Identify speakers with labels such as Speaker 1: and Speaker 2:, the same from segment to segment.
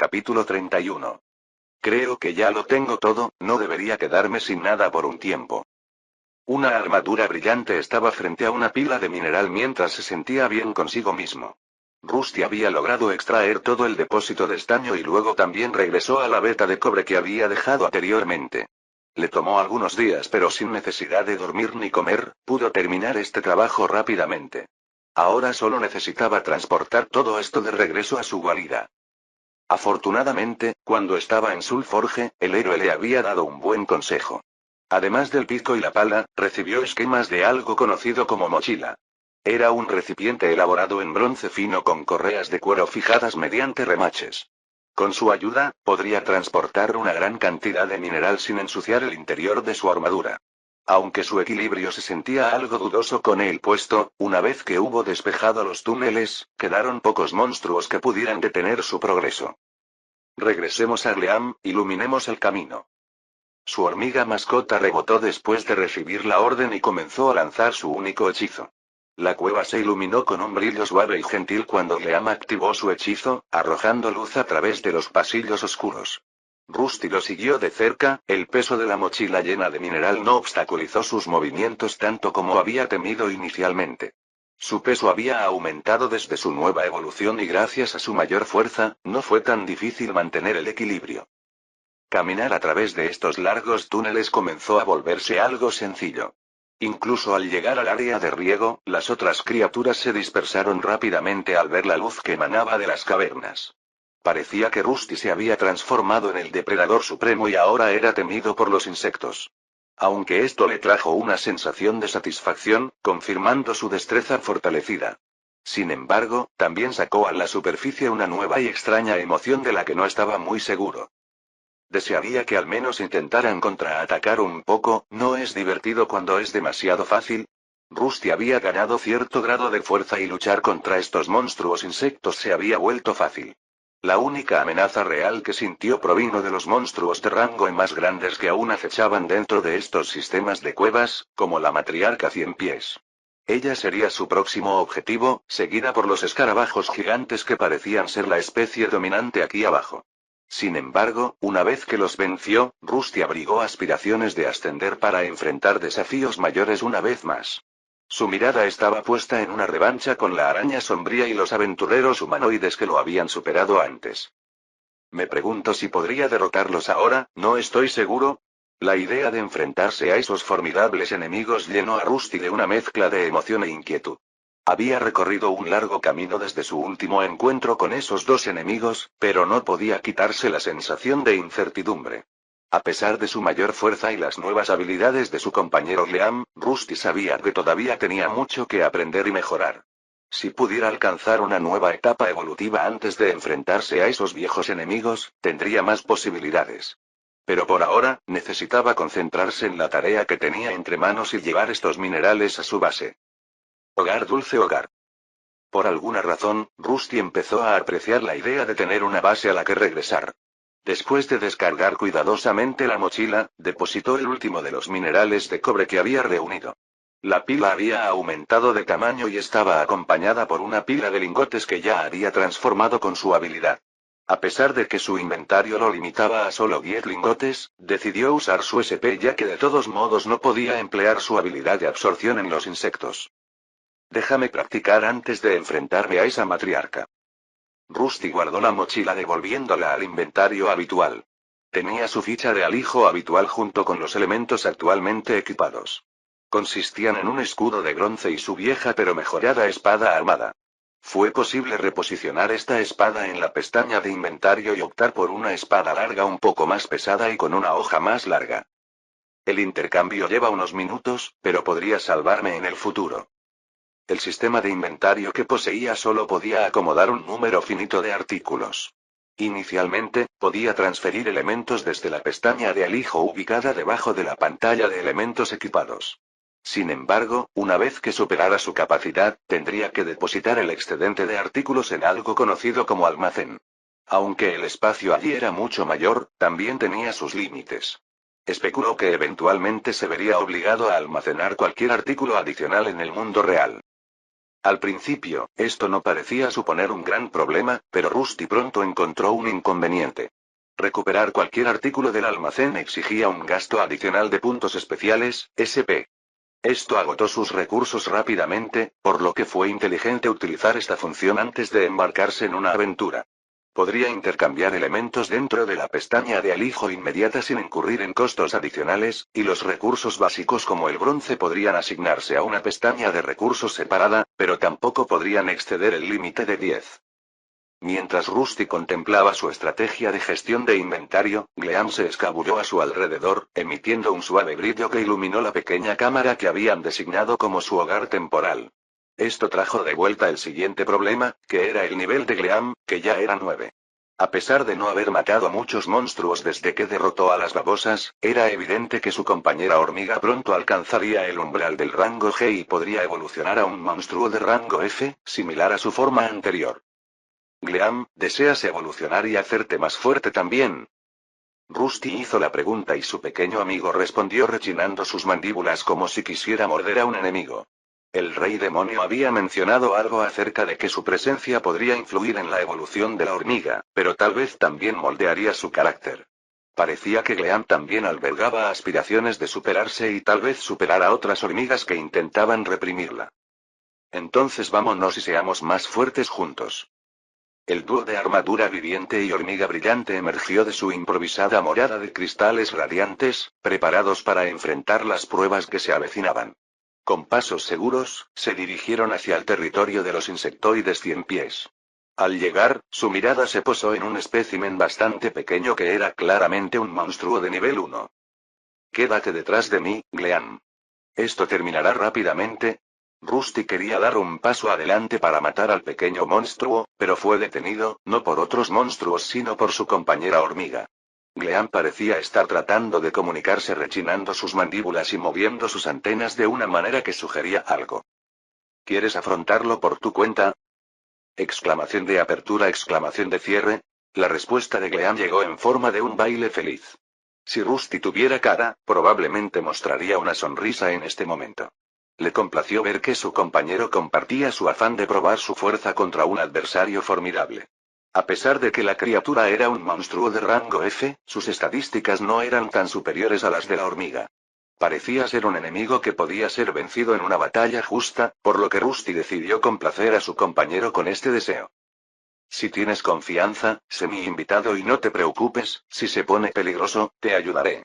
Speaker 1: Capítulo 31. Creo que ya lo tengo todo, no debería quedarme sin nada por un tiempo. Una armadura brillante estaba frente a una pila de mineral mientras se sentía bien consigo mismo. Rusty había logrado extraer todo el depósito de estaño y luego también regresó a la veta de cobre que había dejado anteriormente. Le tomó algunos días, pero sin necesidad de dormir ni comer, pudo terminar este trabajo rápidamente. Ahora solo necesitaba transportar todo esto de regreso a su guarida. Afortunadamente, cuando estaba en Sulforge, el héroe le había dado un buen consejo. Además del pico y la pala, recibió esquemas de algo conocido como mochila. Era un recipiente elaborado en bronce fino con correas de cuero fijadas mediante remaches. Con su ayuda, podría transportar una gran cantidad de mineral sin ensuciar el interior de su armadura. Aunque su equilibrio se sentía algo dudoso con él puesto, una vez que hubo despejado los túneles, quedaron pocos monstruos que pudieran detener su progreso. Regresemos a Gleam, iluminemos el camino. Su hormiga mascota rebotó después de recibir la orden y comenzó a lanzar su único hechizo. La cueva se iluminó con un brillo suave y gentil cuando Gleam activó su hechizo, arrojando luz a través de los pasillos oscuros. Rusty lo siguió de cerca, el peso de la mochila llena de mineral no obstaculizó sus movimientos tanto como había temido inicialmente. Su peso había aumentado desde su nueva evolución y gracias a su mayor fuerza, no fue tan difícil mantener el equilibrio. Caminar a través de estos largos túneles comenzó a volverse algo sencillo. Incluso al llegar al área de riego, las otras criaturas se dispersaron rápidamente al ver la luz que emanaba de las cavernas. Parecía que Rusty se había transformado en el depredador supremo y ahora era temido por los insectos. Aunque esto le trajo una sensación de satisfacción, confirmando su destreza fortalecida. Sin embargo, también sacó a la superficie una nueva y extraña emoción de la que no estaba muy seguro. Desearía que al menos intentaran contraatacar un poco, ¿no es divertido cuando es demasiado fácil? Rusty había ganado cierto grado de fuerza y luchar contra estos monstruos insectos se había vuelto fácil. La única amenaza real que sintió provino de los monstruos de rango E más grandes que aún acechaban dentro de estos sistemas de cuevas, como la matriarca Cien Pies. Ella sería su próximo objetivo, seguida por los escarabajos gigantes que parecían ser la especie dominante aquí abajo. Sin embargo, una vez que los venció, Rusty abrigó aspiraciones de ascender para enfrentar desafíos mayores una vez más. Su mirada estaba puesta en una revancha con la araña sombría y los aventureros humanoides que lo habían superado antes. Me pregunto si podría derrotarlos ahora, no estoy seguro. La idea de enfrentarse a esos formidables enemigos llenó a Rusty de una mezcla de emoción e inquietud. Había recorrido un largo camino desde su último encuentro con esos dos enemigos, pero no podía quitarse la sensación de incertidumbre. A pesar de su mayor fuerza y las nuevas habilidades de su compañero Gleam, Rusty sabía que todavía tenía mucho que aprender y mejorar. Si pudiera alcanzar una nueva etapa evolutiva antes de enfrentarse a esos viejos enemigos, tendría más posibilidades. Pero por ahora, necesitaba concentrarse en la tarea que tenía entre manos y llevar estos minerales a su base. Hogar, dulce hogar. Por alguna razón, Rusty empezó a apreciar la idea de tener una base a la que regresar. Después de descargar cuidadosamente la mochila, depositó el último de los minerales de cobre que había reunido. La pila había aumentado de tamaño y estaba acompañada por una pila de lingotes que ya había transformado con su habilidad. A pesar de que su inventario lo limitaba a solo 10 lingotes, decidió usar su SP ya que de todos modos no podía emplear su habilidad de absorción en los insectos. Déjame practicar antes de enfrentarme a esa matriarca. Rusty guardó la mochila devolviéndola al inventario habitual. Tenía su ficha de alijo habitual junto con los elementos actualmente equipados. Consistían en un escudo de bronce y su vieja pero mejorada espada armada. Fue posible reposicionar esta espada en la pestaña de inventario y optar por una espada larga un poco más pesada y con una hoja más larga. El intercambio lleva unos minutos, pero podría salvarme en el futuro. El sistema de inventario que poseía solo podía acomodar un número finito de artículos. Inicialmente, podía transferir elementos desde la pestaña de alijo ubicada debajo de la pantalla de elementos equipados. Sin embargo, una vez que superara su capacidad, tendría que depositar el excedente de artículos en algo conocido como almacén. Aunque el espacio allí era mucho mayor, también tenía sus límites. Especuló que eventualmente se vería obligado a almacenar cualquier artículo adicional en el mundo real. Al principio, esto no parecía suponer un gran problema, pero Rusty pronto encontró un inconveniente. Recuperar cualquier artículo del almacén exigía un gasto adicional de puntos especiales, SP. Esto agotó sus recursos rápidamente, por lo que fue inteligente utilizar esta función antes de embarcarse en una aventura. Podría intercambiar elementos dentro de la pestaña de alijo inmediata sin incurrir en costos adicionales, y los recursos básicos como el bronce podrían asignarse a una pestaña de recursos separada, pero tampoco podrían exceder el límite de 10. Mientras Rusty contemplaba su estrategia de gestión de inventario, Gleam se escabulló a su alrededor, emitiendo un suave brillo que iluminó la pequeña cámara que habían designado como su hogar temporal. Esto trajo de vuelta el siguiente problema, que era el nivel de Gleam, que ya era 9. A pesar de no haber matado a muchos monstruos desde que derrotó a las babosas, era evidente que su compañera hormiga pronto alcanzaría el umbral del rango G y podría evolucionar a un monstruo de rango F, similar a su forma anterior. Gleam, ¿deseas evolucionar y hacerte más fuerte también? Rusty hizo la pregunta y su pequeño amigo respondió rechinando sus mandíbulas como si quisiera morder a un enemigo. El rey demonio había mencionado algo acerca de que su presencia podría influir en la evolución de la hormiga, pero tal vez también moldearía su carácter. Parecía que Gleam también albergaba aspiraciones de superarse y tal vez superar a otras hormigas que intentaban reprimirla. Entonces vámonos y seamos más fuertes juntos. El dúo de armadura viviente y hormiga brillante emergió de su improvisada morada de cristales radiantes, preparados para enfrentar las pruebas que se avecinaban. Con pasos seguros, se dirigieron hacia el territorio de los insectoides 100 pies. Al llegar, su mirada se posó en un espécimen bastante pequeño que era claramente un monstruo de nivel 1. Quédate detrás de mí, Gleam. Esto terminará rápidamente. Rusty quería dar un paso adelante para matar al pequeño monstruo, pero fue detenido, no por otros monstruos sino por su compañera hormiga. Gleam parecía estar tratando de comunicarse rechinando sus mandíbulas y moviendo sus antenas de una manera que sugería algo. ¿Quieres afrontarlo por tu cuenta? Exclamación de apertura, exclamación de cierre. La respuesta de Gleam llegó en forma de un baile feliz. Si Rusty tuviera cara, probablemente mostraría una sonrisa en este momento. Le complació ver que su compañero compartía su afán de probar su fuerza contra un adversario formidable. A pesar de que la criatura era un monstruo de rango F, sus estadísticas no eran tan superiores a las de la hormiga. Parecía ser un enemigo que podía ser vencido en una batalla justa, por lo que Rusty decidió complacer a su compañero con este deseo. Si tienes confianza, sé mi invitado y no te preocupes, si se pone peligroso, te ayudaré.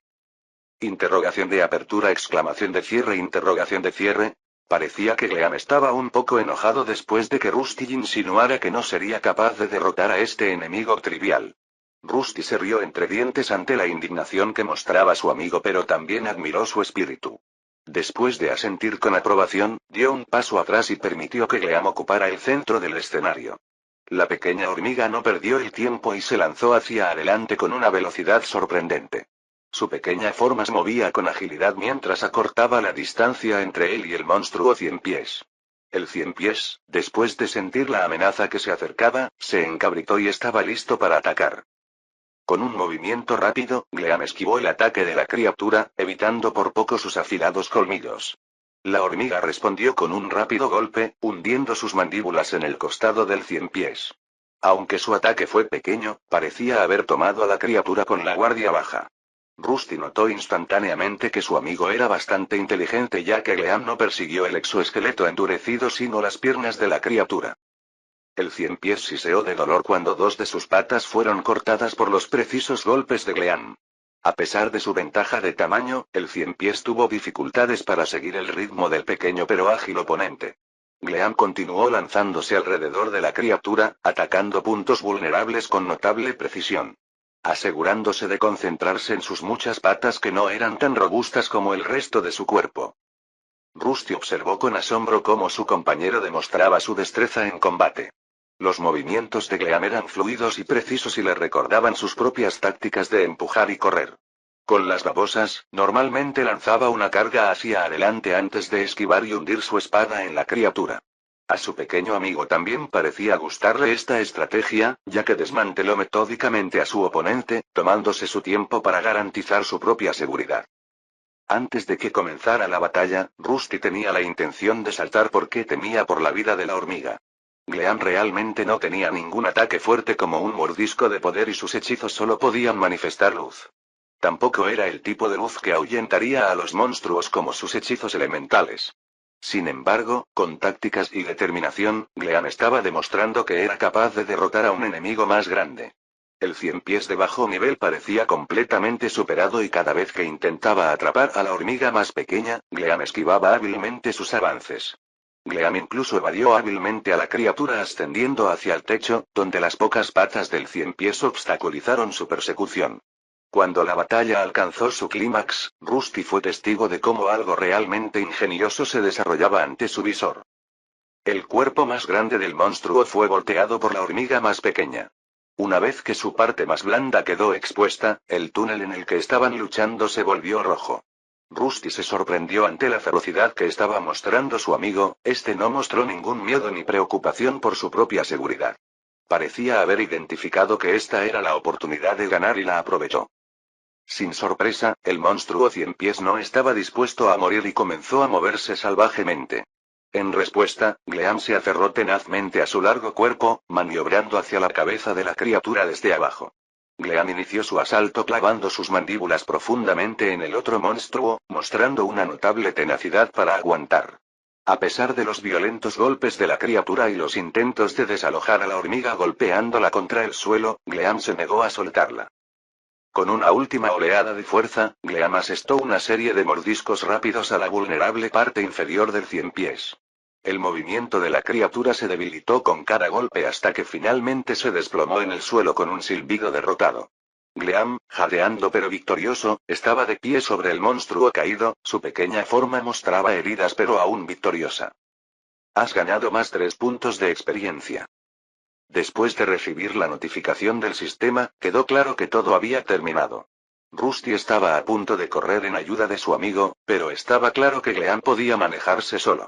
Speaker 1: Interrogación de apertura, exclamación de cierre, interrogación de cierre. Parecía que Gleam estaba un poco enojado después de que Rusty insinuara que no sería capaz de derrotar a este enemigo trivial. Rusty se rió entre dientes ante la indignación que mostraba su amigo, pero también admiró su espíritu. Después de asentir con aprobación, dio un paso atrás y permitió que Gleam ocupara el centro del escenario. La pequeña hormiga no perdió el tiempo y se lanzó hacia adelante con una velocidad sorprendente. Su pequeña forma se movía con agilidad mientras acortaba la distancia entre él y el monstruo 100 pies. El 100 pies, después de sentir la amenaza que se acercaba, se encabritó y estaba listo para atacar. Con un movimiento rápido, Gleam esquivó el ataque de la criatura, evitando por poco sus afilados colmillos. La hormiga respondió con un rápido golpe, hundiendo sus mandíbulas en el costado del 100 pies. Aunque su ataque fue pequeño, parecía haber tomado a la criatura con la guardia baja. Rusty notó instantáneamente que su amigo era bastante inteligente, ya que Gleam no persiguió el exoesqueleto endurecido sino las piernas de la criatura. El 100 pies siseó de dolor cuando dos de sus patas fueron cortadas por los precisos golpes de Gleam. A pesar de su ventaja de tamaño, el 100 pies tuvo dificultades para seguir el ritmo del pequeño pero ágil oponente. Gleam continuó lanzándose alrededor de la criatura, atacando puntos vulnerables con notable precisión. Asegurándose de concentrarse en sus muchas patas que no eran tan robustas como el resto de su cuerpo. Rusty observó con asombro cómo su compañero demostraba su destreza en combate. Los movimientos de Gleam eran fluidos y precisos y le recordaban sus propias tácticas de empujar y correr. Con las babosas, normalmente lanzaba una carga hacia adelante antes de esquivar y hundir su espada en la criatura. A su pequeño amigo también parecía gustarle esta estrategia, ya que desmanteló metódicamente a su oponente, tomándose su tiempo para garantizar su propia seguridad. Antes de que comenzara la batalla, Rusty tenía la intención de saltar porque temía por la vida de la hormiga. Gleam realmente no tenía ningún ataque fuerte como un mordisco de poder y sus hechizos solo podían manifestar luz. Tampoco era el tipo de luz que ahuyentaría a los monstruos como sus hechizos elementales. Sin embargo, con tácticas y determinación, Gleam estaba demostrando que era capaz de derrotar a un enemigo más grande. El 100 pies de bajo nivel parecía completamente superado y cada vez que intentaba atrapar a la hormiga más pequeña, Gleam esquivaba hábilmente sus avances. Gleam incluso evadió hábilmente a la criatura ascendiendo hacia el techo, donde las pocas patas del 100 pies obstaculizaron su persecución. Cuando la batalla alcanzó su clímax, Rusty fue testigo de cómo algo realmente ingenioso se desarrollaba ante su visor. El cuerpo más grande del monstruo fue volteado por la hormiga más pequeña. Una vez que su parte más blanda quedó expuesta, el túnel en el que estaban luchando se volvió rojo. Rusty se sorprendió ante la ferocidad que estaba mostrando su amigo, este no mostró ningún miedo ni preocupación por su propia seguridad. Parecía haber identificado que esta era la oportunidad de ganar y la aprovechó. Sin sorpresa, el monstruo 100 pies no estaba dispuesto a morir y comenzó a moverse salvajemente. En respuesta, Gleam se aferró tenazmente a su largo cuerpo, maniobrando hacia la cabeza de la criatura desde abajo. Gleam inició su asalto clavando sus mandíbulas profundamente en el otro monstruo, mostrando una notable tenacidad para aguantar. A pesar de los violentos golpes de la criatura y los intentos de desalojar a la hormiga golpeándola contra el suelo, Gleam se negó a soltarla. Con una última oleada de fuerza, Gleam asestó una serie de mordiscos rápidos a la vulnerable parte inferior del 100 pies. El movimiento de la criatura se debilitó con cada golpe hasta que finalmente se desplomó en el suelo con un silbido derrotado. Gleam, jadeando pero victorioso, estaba de pie sobre el monstruo caído, su pequeña forma mostraba heridas pero aún victoriosa. Has ganado más 3 puntos de experiencia. Después de recibir la notificación del sistema, quedó claro que todo había terminado. Rusty estaba a punto de correr en ayuda de su amigo, pero estaba claro que Gleam podía manejarse solo.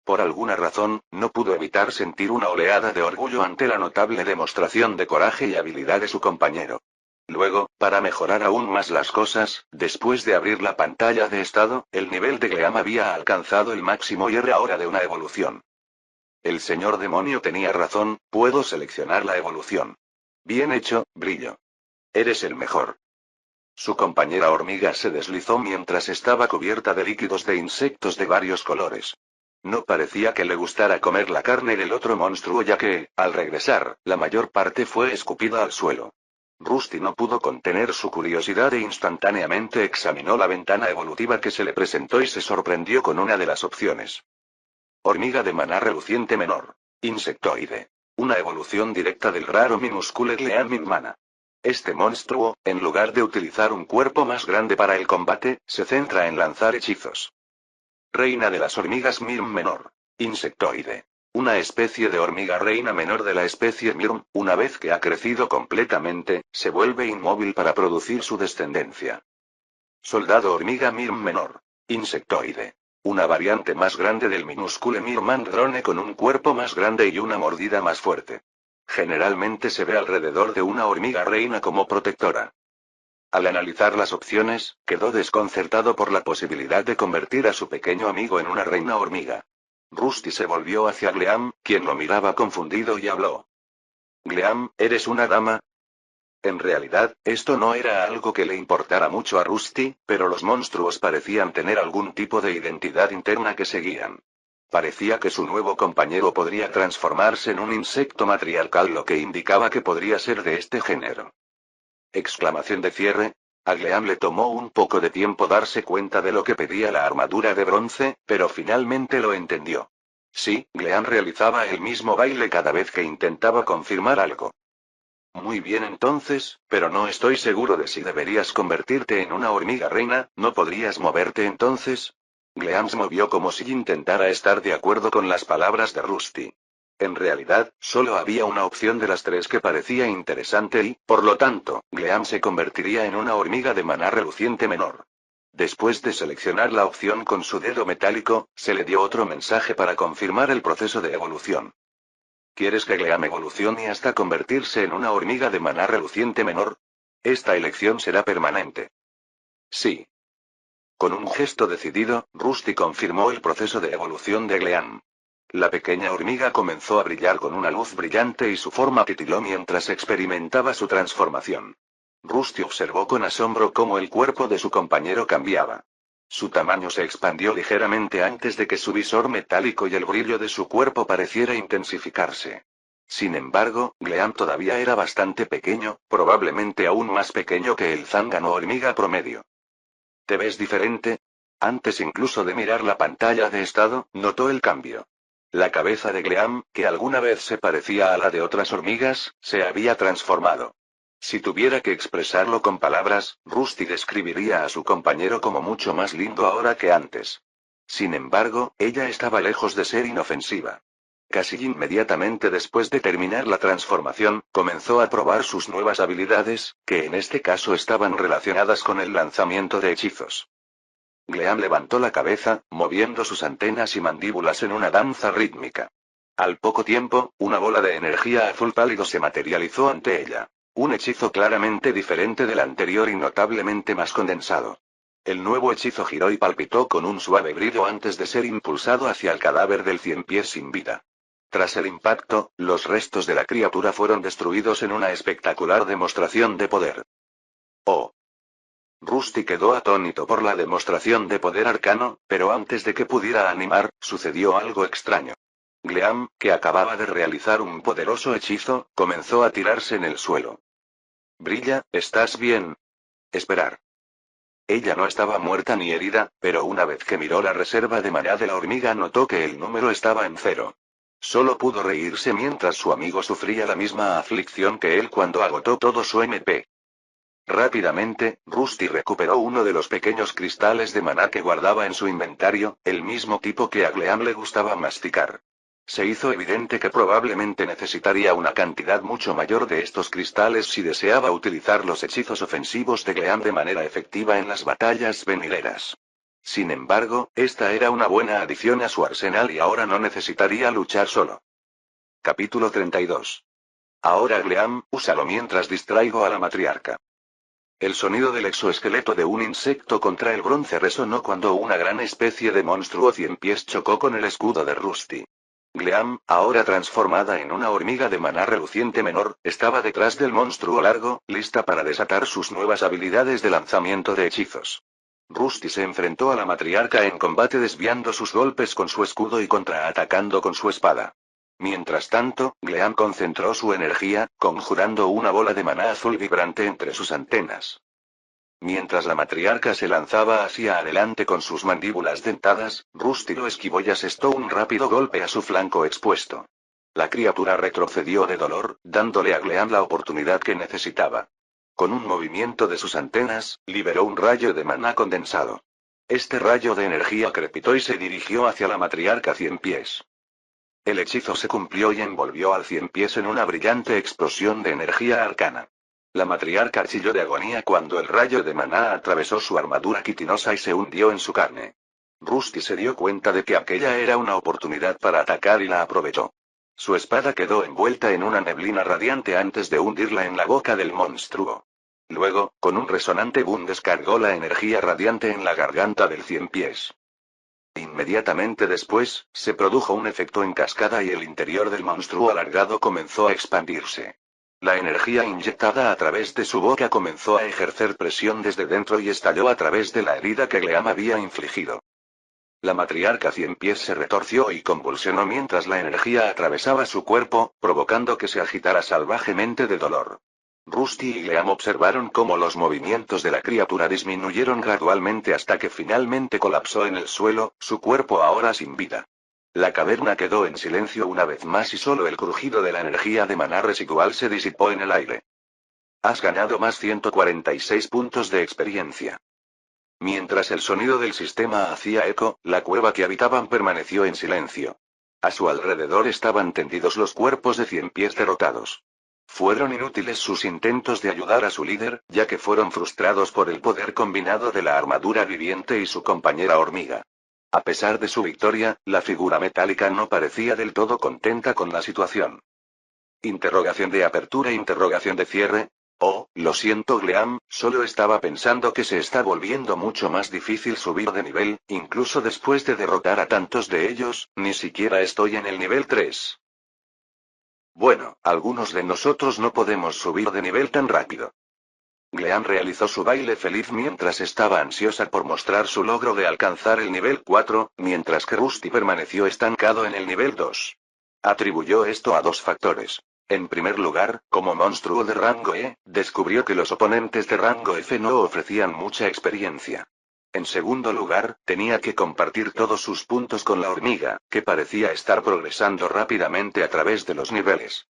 Speaker 1: Por alguna razón, no pudo evitar sentir una oleada de orgullo ante la notable demostración de coraje y habilidad de su compañero. Luego, para mejorar aún más las cosas, después de abrir la pantalla de estado, el nivel de Gleam había alcanzado el máximo y era hora de una evolución. El señor demonio tenía razón, puedo seleccionar la evolución. Bien hecho, Brillo. Eres el mejor. Su compañera hormiga se deslizó mientras estaba cubierta de líquidos de insectos de varios colores. No parecía que le gustara comer la carne del otro monstruo ya que, al regresar, la mayor parte fue escupida al suelo. Rusty no pudo contener su curiosidad e instantáneamente examinó la ventana evolutiva que se le presentó y se sorprendió con una de las opciones. Hormiga de maná reluciente menor. Insectoide. Una evolución directa del raro minúsculo Gleam Mana. Este monstruo, en lugar de utilizar un cuerpo más grande para el combate, se centra en lanzar hechizos. Reina de las hormigas Mirm menor. Insectoide. Una especie de hormiga reina menor de la especie Mirm, una vez que ha crecido completamente, se vuelve inmóvil para producir su descendencia. Soldado hormiga Mirm menor. Insectoide. Una variante más grande del minúsculo Mirmandrone con un cuerpo más grande y una mordida más fuerte. Generalmente se ve alrededor de una hormiga reina como protectora. Al analizar las opciones, quedó desconcertado por la posibilidad de convertir a su pequeño amigo en una reina hormiga. Rusty se volvió hacia Gleam, quien lo miraba confundido y habló. Gleam, ¿eres una dama? En realidad, esto no era algo que le importara mucho a Rusty, pero los monstruos parecían tener algún tipo de identidad interna que seguían. Parecía que su nuevo compañero podría transformarse en un insecto matriarcal, lo que indicaba que podría ser de este género. Exclamación de cierre. A Gleam le tomó un poco de tiempo darse cuenta de lo que pedía la armadura de bronce, pero finalmente lo entendió. Sí, Gleam realizaba el mismo baile cada vez que intentaba confirmar algo. Muy bien entonces, pero no estoy seguro de si deberías convertirte en una hormiga reina, ¿no podrías moverte entonces? Gleam se movió como si intentara estar de acuerdo con las palabras de Rusty. En realidad, solo había una opción de las 3 que parecía interesante y, por lo tanto, Gleam se convertiría en una hormiga de maná reluciente menor. Después de seleccionar la opción con su dedo metálico, se le dio otro mensaje para confirmar el proceso de evolución. ¿Quieres que Gleam evolucione hasta convertirse en una hormiga de maná reluciente menor? Esta elección será permanente. Sí. Con un gesto decidido, Rusty confirmó el proceso de evolución de Gleam. La pequeña hormiga comenzó a brillar con una luz brillante y su forma titiló mientras experimentaba su transformación. Rusty observó con asombro cómo el cuerpo de su compañero cambiaba. Su tamaño se expandió ligeramente antes de que su visor metálico y el brillo de su cuerpo pareciera intensificarse. Sin embargo, Gleam todavía era bastante pequeño, probablemente aún más pequeño que el zángano hormiga promedio. ¿Te ves diferente? Antes incluso de mirar la pantalla de estado, notó el cambio. La cabeza de Gleam, que alguna vez se parecía a la de otras hormigas, se había transformado. Si tuviera que expresarlo con palabras, Rusty describiría a su compañero como mucho más lindo ahora que antes. Sin embargo, ella estaba lejos de ser inofensiva. Casi inmediatamente después de terminar la transformación, comenzó a probar sus nuevas habilidades, que en este caso estaban relacionadas con el lanzamiento de hechizos. Gleam levantó la cabeza, moviendo sus antenas y mandíbulas en una danza rítmica. Al poco tiempo, una bola de energía azul pálido se materializó ante ella. Un hechizo claramente diferente del anterior y notablemente más condensado. El nuevo hechizo giró y palpitó con un suave brillo antes de ser impulsado hacia el cadáver del ciempiés sin vida. Tras el impacto, los restos de la criatura fueron destruidos en una espectacular demostración de poder. ¡Oh! Rusty quedó atónito por la demostración de poder arcano, pero antes de que pudiera animar, sucedió algo extraño. Gleam, que acababa de realizar un poderoso hechizo, comenzó a tirarse en el suelo. Brilla, ¿estás bien? Esperar. Ella no estaba muerta ni herida, pero una vez que miró la reserva de maná de la hormiga notó que el número estaba en 0. Solo pudo reírse mientras su amigo sufría la misma aflicción que él cuando agotó todo su MP. Rápidamente, Rusty recuperó uno de los pequeños cristales de maná que guardaba en su inventario, el mismo tipo que a Gleam le gustaba masticar. Se hizo evidente que probablemente necesitaría una cantidad mucho mayor de estos cristales si deseaba utilizar los hechizos ofensivos de Gleam de manera efectiva en las batallas venideras. Sin embargo, esta era una buena adición a su arsenal y ahora no necesitaría luchar solo. Capítulo 32. Ahora Gleam, úsalo mientras distraigo a la matriarca. El sonido del exoesqueleto de un insecto contra el bronce resonó cuando una gran especie de monstruo ciempiés chocó con el escudo de Rusty. Gleam, ahora transformada en una hormiga de maná reluciente menor, estaba detrás del monstruo largo, lista para desatar sus nuevas habilidades de lanzamiento de hechizos. Rusty se enfrentó a la matriarca en combate desviando sus golpes con su escudo y contraatacando con su espada. Mientras tanto, Gleam concentró su energía, conjurando una bola de maná azul vibrante entre sus antenas. Mientras la matriarca se lanzaba hacia adelante con sus mandíbulas dentadas, Rusty lo esquivó y asestó un rápido golpe a su flanco expuesto. La criatura retrocedió de dolor, dándole a Gleam la oportunidad que necesitaba. Con un movimiento de sus antenas, liberó un rayo de maná condensado. Este rayo de energía crepitó y se dirigió hacia la matriarca ciempiés. El hechizo se cumplió y envolvió al ciempiés en una brillante explosión de energía arcana. La matriarca chilló de agonía cuando el rayo de maná atravesó su armadura quitinosa y se hundió en su carne. Rusty se dio cuenta de que aquella era una oportunidad para atacar y la aprovechó. Su espada quedó envuelta en una neblina radiante antes de hundirla en la boca del monstruo. Luego, con un resonante boom descargó la energía radiante en la garganta del ciempiés. Inmediatamente después, se produjo un efecto en cascada y el interior del monstruo alargado comenzó a expandirse. La energía inyectada a través de su boca comenzó a ejercer presión desde dentro y estalló a través de la herida que Gleam había infligido. La matriarca ciempiés se retorció y convulsionó mientras la energía atravesaba su cuerpo, provocando que se agitara salvajemente de dolor. Rusty y Gleam observaron cómo los movimientos de la criatura disminuyeron gradualmente hasta que finalmente colapsó en el suelo, su cuerpo ahora sin vida. La caverna quedó en silencio una vez más y solo el crujido de la energía de maná residual se disipó en el aire. Has ganado más 146 puntos de experiencia. Mientras el sonido del sistema hacía eco, la cueva que habitaban permaneció en silencio. A su alrededor estaban tendidos los cuerpos de ciempiés derrotados. Fueron inútiles sus intentos de ayudar a su líder, ya que fueron frustrados por el poder combinado de la armadura viviente y su compañera hormiga. A pesar de su victoria, la figura metálica no parecía del todo contenta con la situación. Interrogación de apertura, interrogación de cierre. Oh, lo siento Gleam, solo estaba pensando que se está volviendo mucho más difícil subir de nivel, incluso después de derrotar a tantos de ellos, ni siquiera estoy en el nivel 3. Bueno, algunos de nosotros no podemos subir de nivel tan rápido. Gleam realizó su baile feliz mientras estaba ansiosa por mostrar su logro de alcanzar el nivel 4, mientras que Rusty permaneció estancado en el nivel 2. Atribuyó esto a dos factores. En primer lugar, como monstruo de rango E, descubrió que los oponentes de rango F no ofrecían mucha experiencia. En segundo lugar, tenía que compartir todos sus puntos con la hormiga, que parecía estar progresando rápidamente a través de los niveles.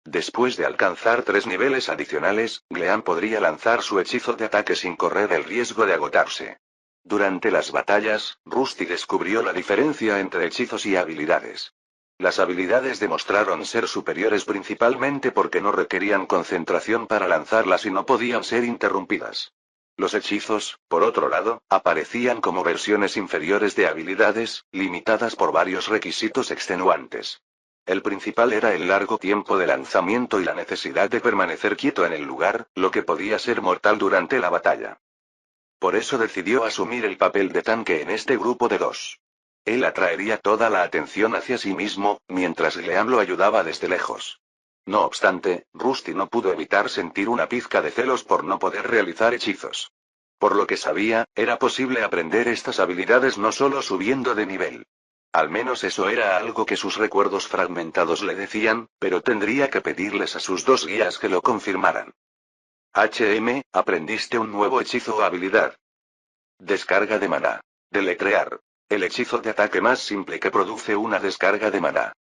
Speaker 1: Después de alcanzar 3 niveles adicionales, Gleam podría lanzar su hechizo de ataque sin correr el riesgo de agotarse. Durante las batallas, Rusty descubrió la diferencia entre hechizos y habilidades. Las habilidades demostraron ser superiores principalmente porque no requerían concentración para lanzarlas y no podían ser interrumpidas. Los hechizos, por otro lado, aparecían como versiones inferiores de habilidades, limitadas por varios requisitos extenuantes. El principal era el largo tiempo de lanzamiento y la necesidad de permanecer quieto en el lugar, lo que podía ser mortal durante la batalla. Por eso decidió asumir el papel de tanque en este grupo de dos. Él atraería toda la atención hacia sí mismo, mientras Gleam lo ayudaba desde lejos. No obstante, Rusty no pudo evitar sentir una pizca de celos por no poder realizar hechizos. Por lo que sabía, era posible aprender estas habilidades no solo subiendo de nivel. Al menos eso era algo que sus recuerdos fragmentados le decían, pero tendría que pedirles a sus dos guías que lo confirmaran. Aprendiste un nuevo hechizo o habilidad. Descarga de maná. Deletrear. El hechizo de ataque más simple que produce una descarga de maná.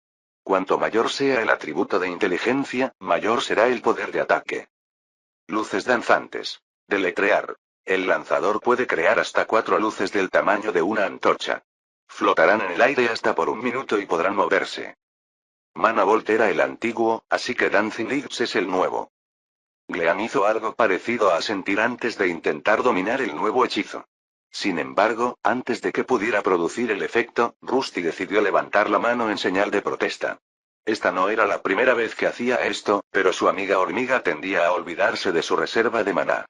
Speaker 1: Cuanto mayor sea el atributo de inteligencia, mayor será el poder de ataque. Luces danzantes. Deletrear. El lanzador puede crear hasta 4 luces del tamaño de una antorcha. Flotarán en el aire hasta por 1 minuto y podrán moverse. Mana Bolt era el antiguo, así que Dancing Lights es el nuevo. Gleam hizo algo parecido a sentir antes de intentar dominar el nuevo hechizo. Sin embargo, antes de que pudiera producir el efecto, Rusty decidió levantar la mano en señal de protesta. Esta no era la primera vez que hacía esto, pero su amiga hormiga tendía a olvidarse de su reserva de maná.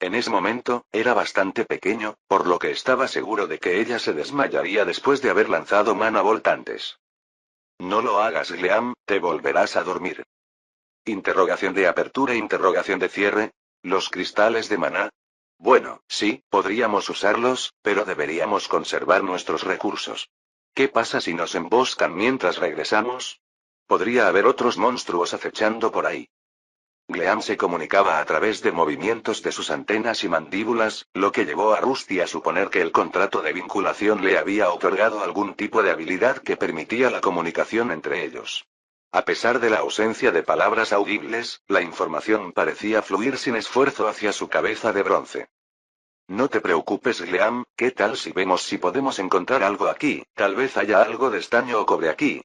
Speaker 1: En ese momento, era bastante pequeño, por lo que estaba seguro de que ella se desmayaría después de haber lanzado Mana Bolt antes. No lo hagas, Gleam, te volverás a dormir. Interrogación de apertura, interrogación de cierre. ¿Los cristales de maná? Bueno, sí, podríamos usarlos, pero deberíamos conservar nuestros recursos. ¿Qué pasa si nos emboscan mientras regresamos? Podría haber otros monstruos acechando por ahí. Gleam se comunicaba a través de movimientos de sus antenas y mandíbulas, lo que llevó a Rusty a suponer que el contrato de vinculación le había otorgado algún tipo de habilidad que permitía la comunicación entre ellos. A pesar de la ausencia de palabras audibles, la información parecía fluir sin esfuerzo hacia su cabeza de bronce. No te preocupes, Gleam, ¿qué tal si vemos si podemos encontrar algo aquí? Tal vez haya algo de estaño o cobre aquí.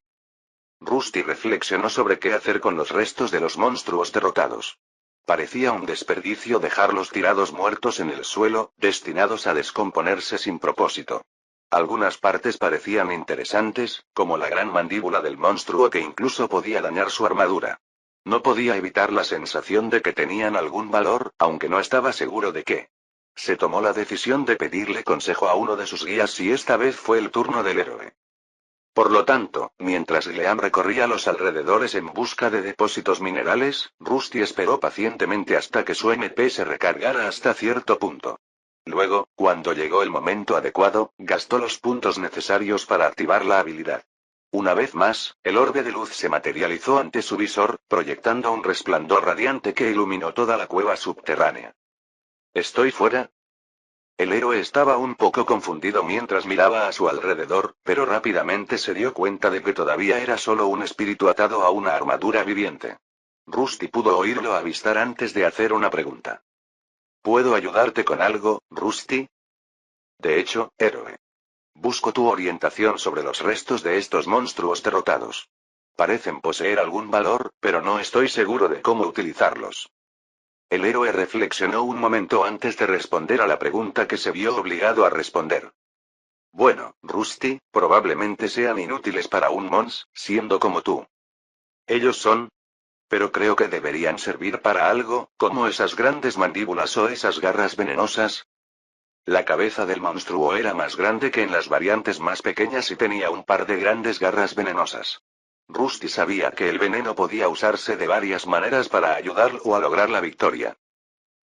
Speaker 1: Rusty reflexionó sobre qué hacer con los restos de los monstruos derrotados. Parecía un desperdicio dejarlos tirados muertos en el suelo, destinados a descomponerse sin propósito. Algunas partes parecían interesantes, como la gran mandíbula del monstruo que incluso podía dañar su armadura. No podía evitar la sensación de que tenían algún valor, aunque no estaba seguro de qué. Se tomó la decisión de pedirle consejo a uno de sus guías y esta vez fue el turno del héroe. Por lo tanto, mientras Gleam recorría los alrededores en busca de depósitos minerales, Rusty esperó pacientemente hasta que su MP se recargara hasta cierto punto. Luego, cuando llegó el momento adecuado, gastó los puntos necesarios para activar la habilidad. Una vez más, el orbe de luz se materializó ante su visor, proyectando un resplandor radiante que iluminó toda la cueva subterránea. ¿Estoy fuera? El héroe estaba un poco confundido mientras miraba a su alrededor, pero rápidamente se dio cuenta de que todavía era solo un espíritu atado a una armadura viviente. Rusty pudo oírlo avistar antes de hacer una pregunta. ¿Puedo ayudarte con algo, Rusty? De hecho, héroe. Busco tu orientación sobre los restos de estos monstruos derrotados. Parecen poseer algún valor, pero no estoy seguro de cómo utilizarlos. El héroe reflexionó un momento antes de responder a la pregunta que se vio obligado a responder. Bueno, Rusty, probablemente sean inútiles para un mons, siendo como tú. ¿Ellos son? Pero creo que deberían servir para algo, como esas grandes mandíbulas o esas garras venenosas. La cabeza del monstruo era más grande que en las variantes más pequeñas y tenía un par de grandes garras venenosas. Rusty sabía que el veneno podía usarse de varias maneras para ayudarlo a lograr la victoria.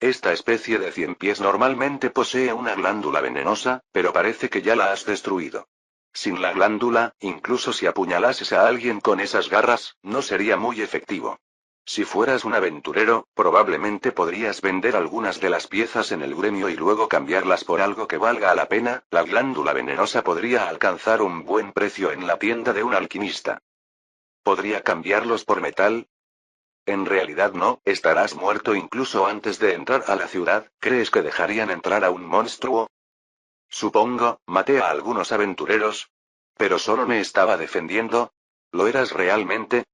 Speaker 1: Esta especie de ciempiés normalmente posee una glándula venenosa, pero parece que ya la has destruido. Sin la glándula, incluso si apuñalases a alguien con esas garras, no sería muy efectivo. Si fueras un aventurero, probablemente podrías vender algunas de las piezas en el gremio y luego cambiarlas por algo que valga la pena. La glándula venenosa podría alcanzar un buen precio en la tienda de un alquimista. ¿Podría cambiarlos por metal? En realidad no, estarás muerto incluso antes de entrar a la ciudad. ¿Crees que dejarían entrar a un monstruo? Supongo, maté a algunos aventureros. Pero solo me estaba defendiendo. ¿Lo eras realmente?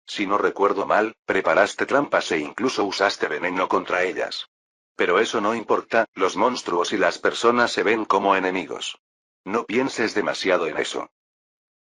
Speaker 1: Si no recuerdo mal, preparaste trampas e incluso usaste veneno contra ellas. Pero eso no importa, los monstruos y las personas se ven como enemigos. No pienses demasiado en eso.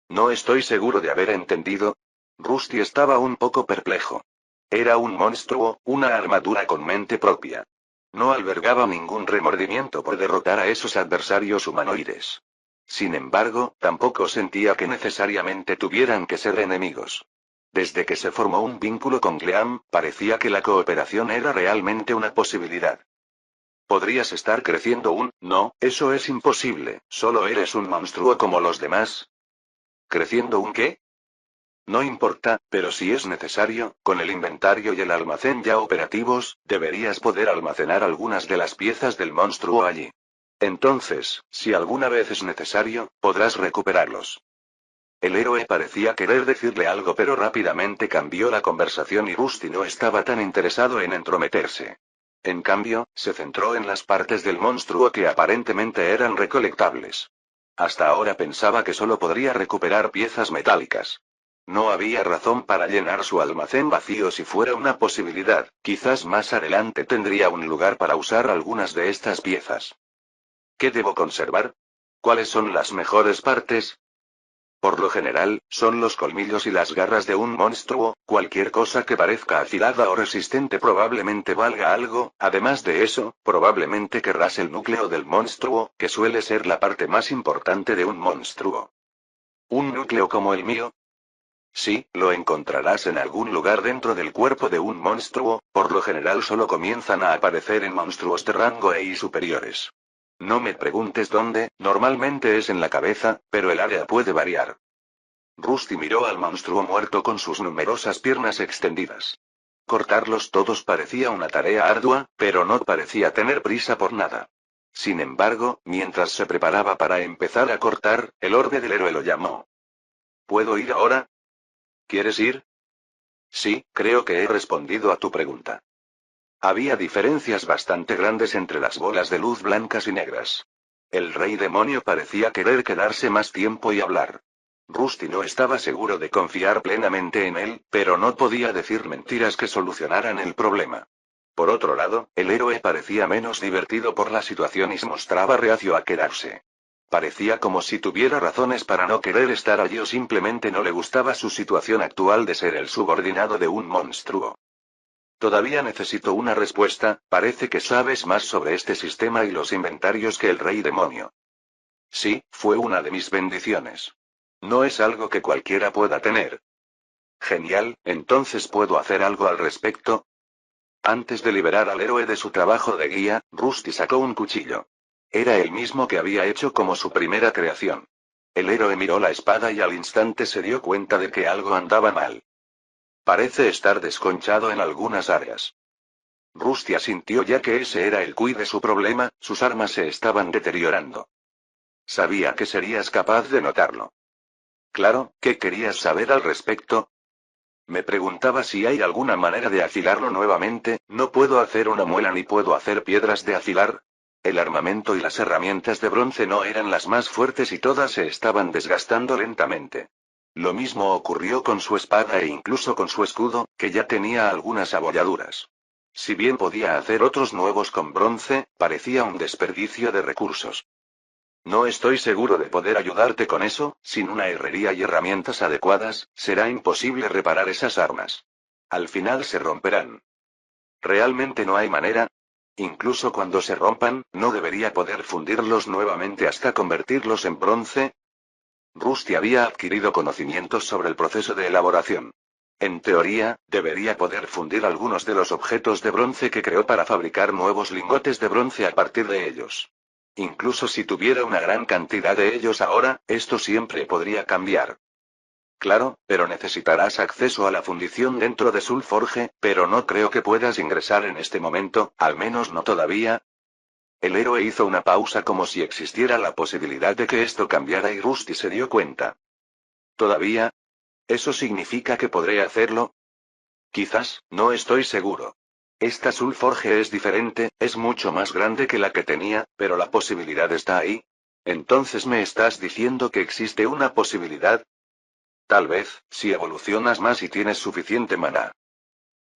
Speaker 1: No estoy seguro de haber entendido. Rusty estaba un poco perplejo. Era un monstruo, una armadura con mente propia. No albergaba ningún remordimiento por derrotar a esos adversarios humanoides. Sin embargo, tampoco sentía que necesariamente tuvieran que ser enemigos. Desde que se formó un vínculo con Cleam, parecía que la cooperación era realmente una posibilidad. Podrías estar creciendo no, eso es imposible, solo eres un monstruo como los demás. ¿Creciendo un qué? No importa, pero si es necesario, con el inventario y el almacén ya operativos, deberías poder almacenar algunas de las piezas del monstruo allí. Entonces, si alguna vez es necesario, podrás recuperarlos. El héroe parecía querer decirle algo, pero rápidamente cambió la conversación y Rusty no estaba tan interesado en entrometerse. En cambio, se centró en las partes del monstruo que aparentemente eran recolectables. Hasta ahora pensaba que solo podría recuperar piezas metálicas. No había razón para llenar su almacén vacío si fuera una posibilidad. Quizás más adelante tendría un lugar para usar algunas de estas piezas. ¿Qué debo conservar? ¿Cuáles son las mejores partes? Por lo general, son los colmillos y las garras de un monstruo. Cualquier cosa que parezca afilada o resistente probablemente valga algo. Además de eso, probablemente querrás el núcleo del monstruo, que suele ser la parte más importante de un monstruo. ¿Un núcleo como el mío? Sí, lo encontrarás en algún lugar dentro del cuerpo de un monstruo. Por lo general solo comienzan a aparecer en monstruos de rango E y superiores. No me preguntes dónde, normalmente es en la cabeza, pero el área puede variar. Rusty miró al monstruo muerto con sus numerosas piernas extendidas. Cortarlos todos parecía una tarea ardua, pero no parecía tener prisa por nada. Sin embargo, mientras se preparaba para empezar a cortar, el orbe del héroe lo llamó. ¿Puedo ir ahora? ¿Quieres ir? Sí, creo que he respondido a tu pregunta. Había diferencias bastante grandes entre las bolas de luz blancas y negras. El rey demonio parecía querer quedarse más tiempo y hablar. Rusty no estaba seguro de confiar plenamente en él, pero no podía decir mentiras que solucionaran el problema. Por otro lado, el héroe parecía menos divertido por la situación y se mostraba reacio a quedarse. Parecía como si tuviera razones para no querer estar allí o simplemente no le gustaba su situación actual de ser el subordinado de un monstruo. Todavía necesito una respuesta. Parece que sabes más sobre este sistema y los inventarios que el rey demonio. Sí, fue una de mis bendiciones. No es algo que cualquiera pueda tener. Genial, entonces ¿puedo hacer algo al respecto? Antes de liberar al héroe de su trabajo de guía, Rusty sacó un cuchillo. Era el mismo que había hecho como su primera creación. El héroe miró la espada y al instante se dio cuenta de que algo andaba mal. Parece estar desconchado en algunas áreas. Rusty asintió ya que ese era el quid de su problema, sus armas se estaban deteriorando. Sabía que serías capaz de notarlo. Claro, ¿qué querías saber al respecto? Me preguntaba si hay alguna manera de afilarlo nuevamente. No puedo hacer una muela ni puedo hacer piedras de afilar. El armamento y las herramientas de bronce no eran las más fuertes y todas se estaban desgastando lentamente. Lo mismo ocurrió con su espada e incluso con su escudo, que ya tenía algunas abolladuras. Si bien podía hacer otros nuevos con bronce, parecía un desperdicio de recursos. No estoy seguro de poder ayudarte con eso. Sin una herrería y herramientas adecuadas, será imposible reparar esas armas. Al final se romperán. ¿Realmente no hay manera? Incluso cuando se rompan, ¿no debería poder fundirlos nuevamente hasta convertirlos en bronce? Rusty había adquirido conocimientos sobre el proceso de elaboración. En teoría, debería poder fundir algunos de los objetos de bronce que creó para fabricar nuevos lingotes de bronce a partir de ellos. Incluso si tuviera una gran cantidad de ellos ahora, esto siempre podría cambiar. Claro, pero necesitarás acceso a la fundición dentro de Sulforge, pero no creo que puedas ingresar en este momento, al menos no todavía. El héroe hizo una pausa como si existiera la posibilidad de que esto cambiara y Rusty se dio cuenta. ¿Todavía? ¿Eso significa que podré hacerlo? Quizás, no estoy seguro. Esta Sulforge es diferente, es mucho más grande que la que tenía, pero la posibilidad está ahí. Entonces me estás diciendo que existe una posibilidad. Tal vez, si evolucionas más y tienes suficiente maná.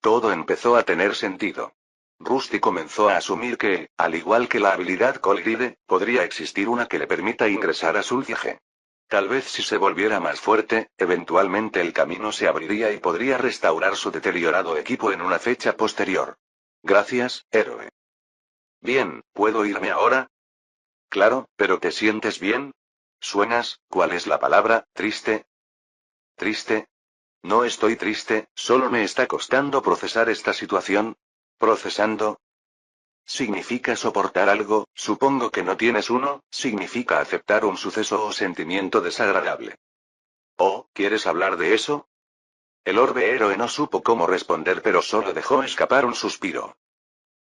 Speaker 1: Todo empezó a tener sentido. Rusty comenzó a asumir que, al igual que la habilidad Colride, podría existir una que le permita ingresar a Sulfige. Tal vez si se volviera más fuerte, eventualmente el camino se abriría y podría restaurar su deteriorado equipo en una fecha posterior. Gracias, héroe. Bien, ¿puedo irme ahora? Claro, pero ¿te sientes bien? ¿Suenas, cuál es la palabra, triste? ¿Triste? No estoy triste, solo me está costando procesar esta situación. ¿Procesando? ¿Significa soportar algo? Supongo que no tienes uno, significa aceptar un suceso o sentimiento desagradable. ¿Oh, quieres hablar de eso? El orbe héroe no supo cómo responder, pero solo dejó escapar un suspiro.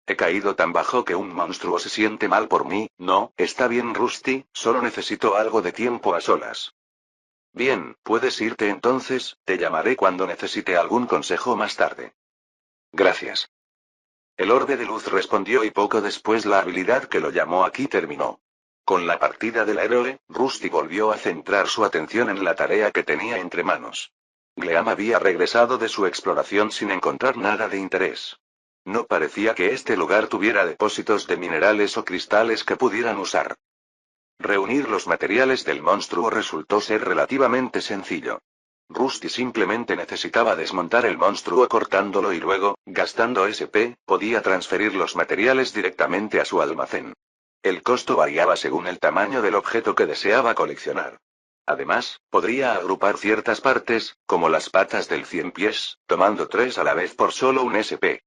Speaker 1: He caído tan bajo que un monstruo se siente mal por mí. No, está bien, Rusty, solo necesito algo de tiempo a solas. Bien, puedes irte entonces, te llamaré cuando necesite algún consejo más tarde. Gracias. El orbe de luz respondió y poco después la habilidad que lo llamó aquí terminó. Con la partida del héroe, Rusty volvió a centrar su atención en la tarea que tenía entre manos. Gleam había regresado de su exploración sin encontrar nada de interés. No parecía que este lugar tuviera depósitos de minerales o cristales que pudieran usar. Reunir los materiales del monstruo resultó ser relativamente sencillo. Rusty simplemente necesitaba desmontar el monstruo cortándolo y luego, gastando SP, podía transferir los materiales directamente a su almacén. El costo variaba según el tamaño del objeto que deseaba coleccionar. Además, podría agrupar ciertas partes, como las patas del 100 pies, tomando 3 a la vez por solo un SP.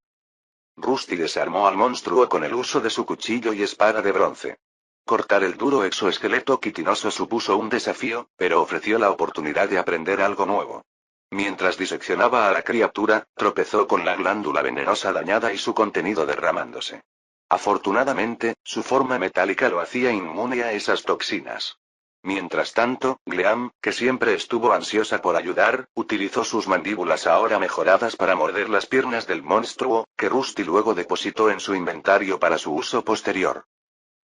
Speaker 1: Rusty desarmó al monstruo con el uso de su cuchillo y espada de bronce. Cortar el duro exoesqueleto quitinoso supuso un desafío, pero ofreció la oportunidad de aprender algo nuevo. Mientras diseccionaba a la criatura, tropezó con la glándula venenosa dañada y su contenido derramándose. Afortunadamente, su forma metálica lo hacía inmune a esas toxinas. Mientras tanto, Gleam, que siempre estuvo ansiosa por ayudar, utilizó sus mandíbulas ahora mejoradas para morder las piernas del monstruo, que Rusty luego depositó en su inventario para su uso posterior.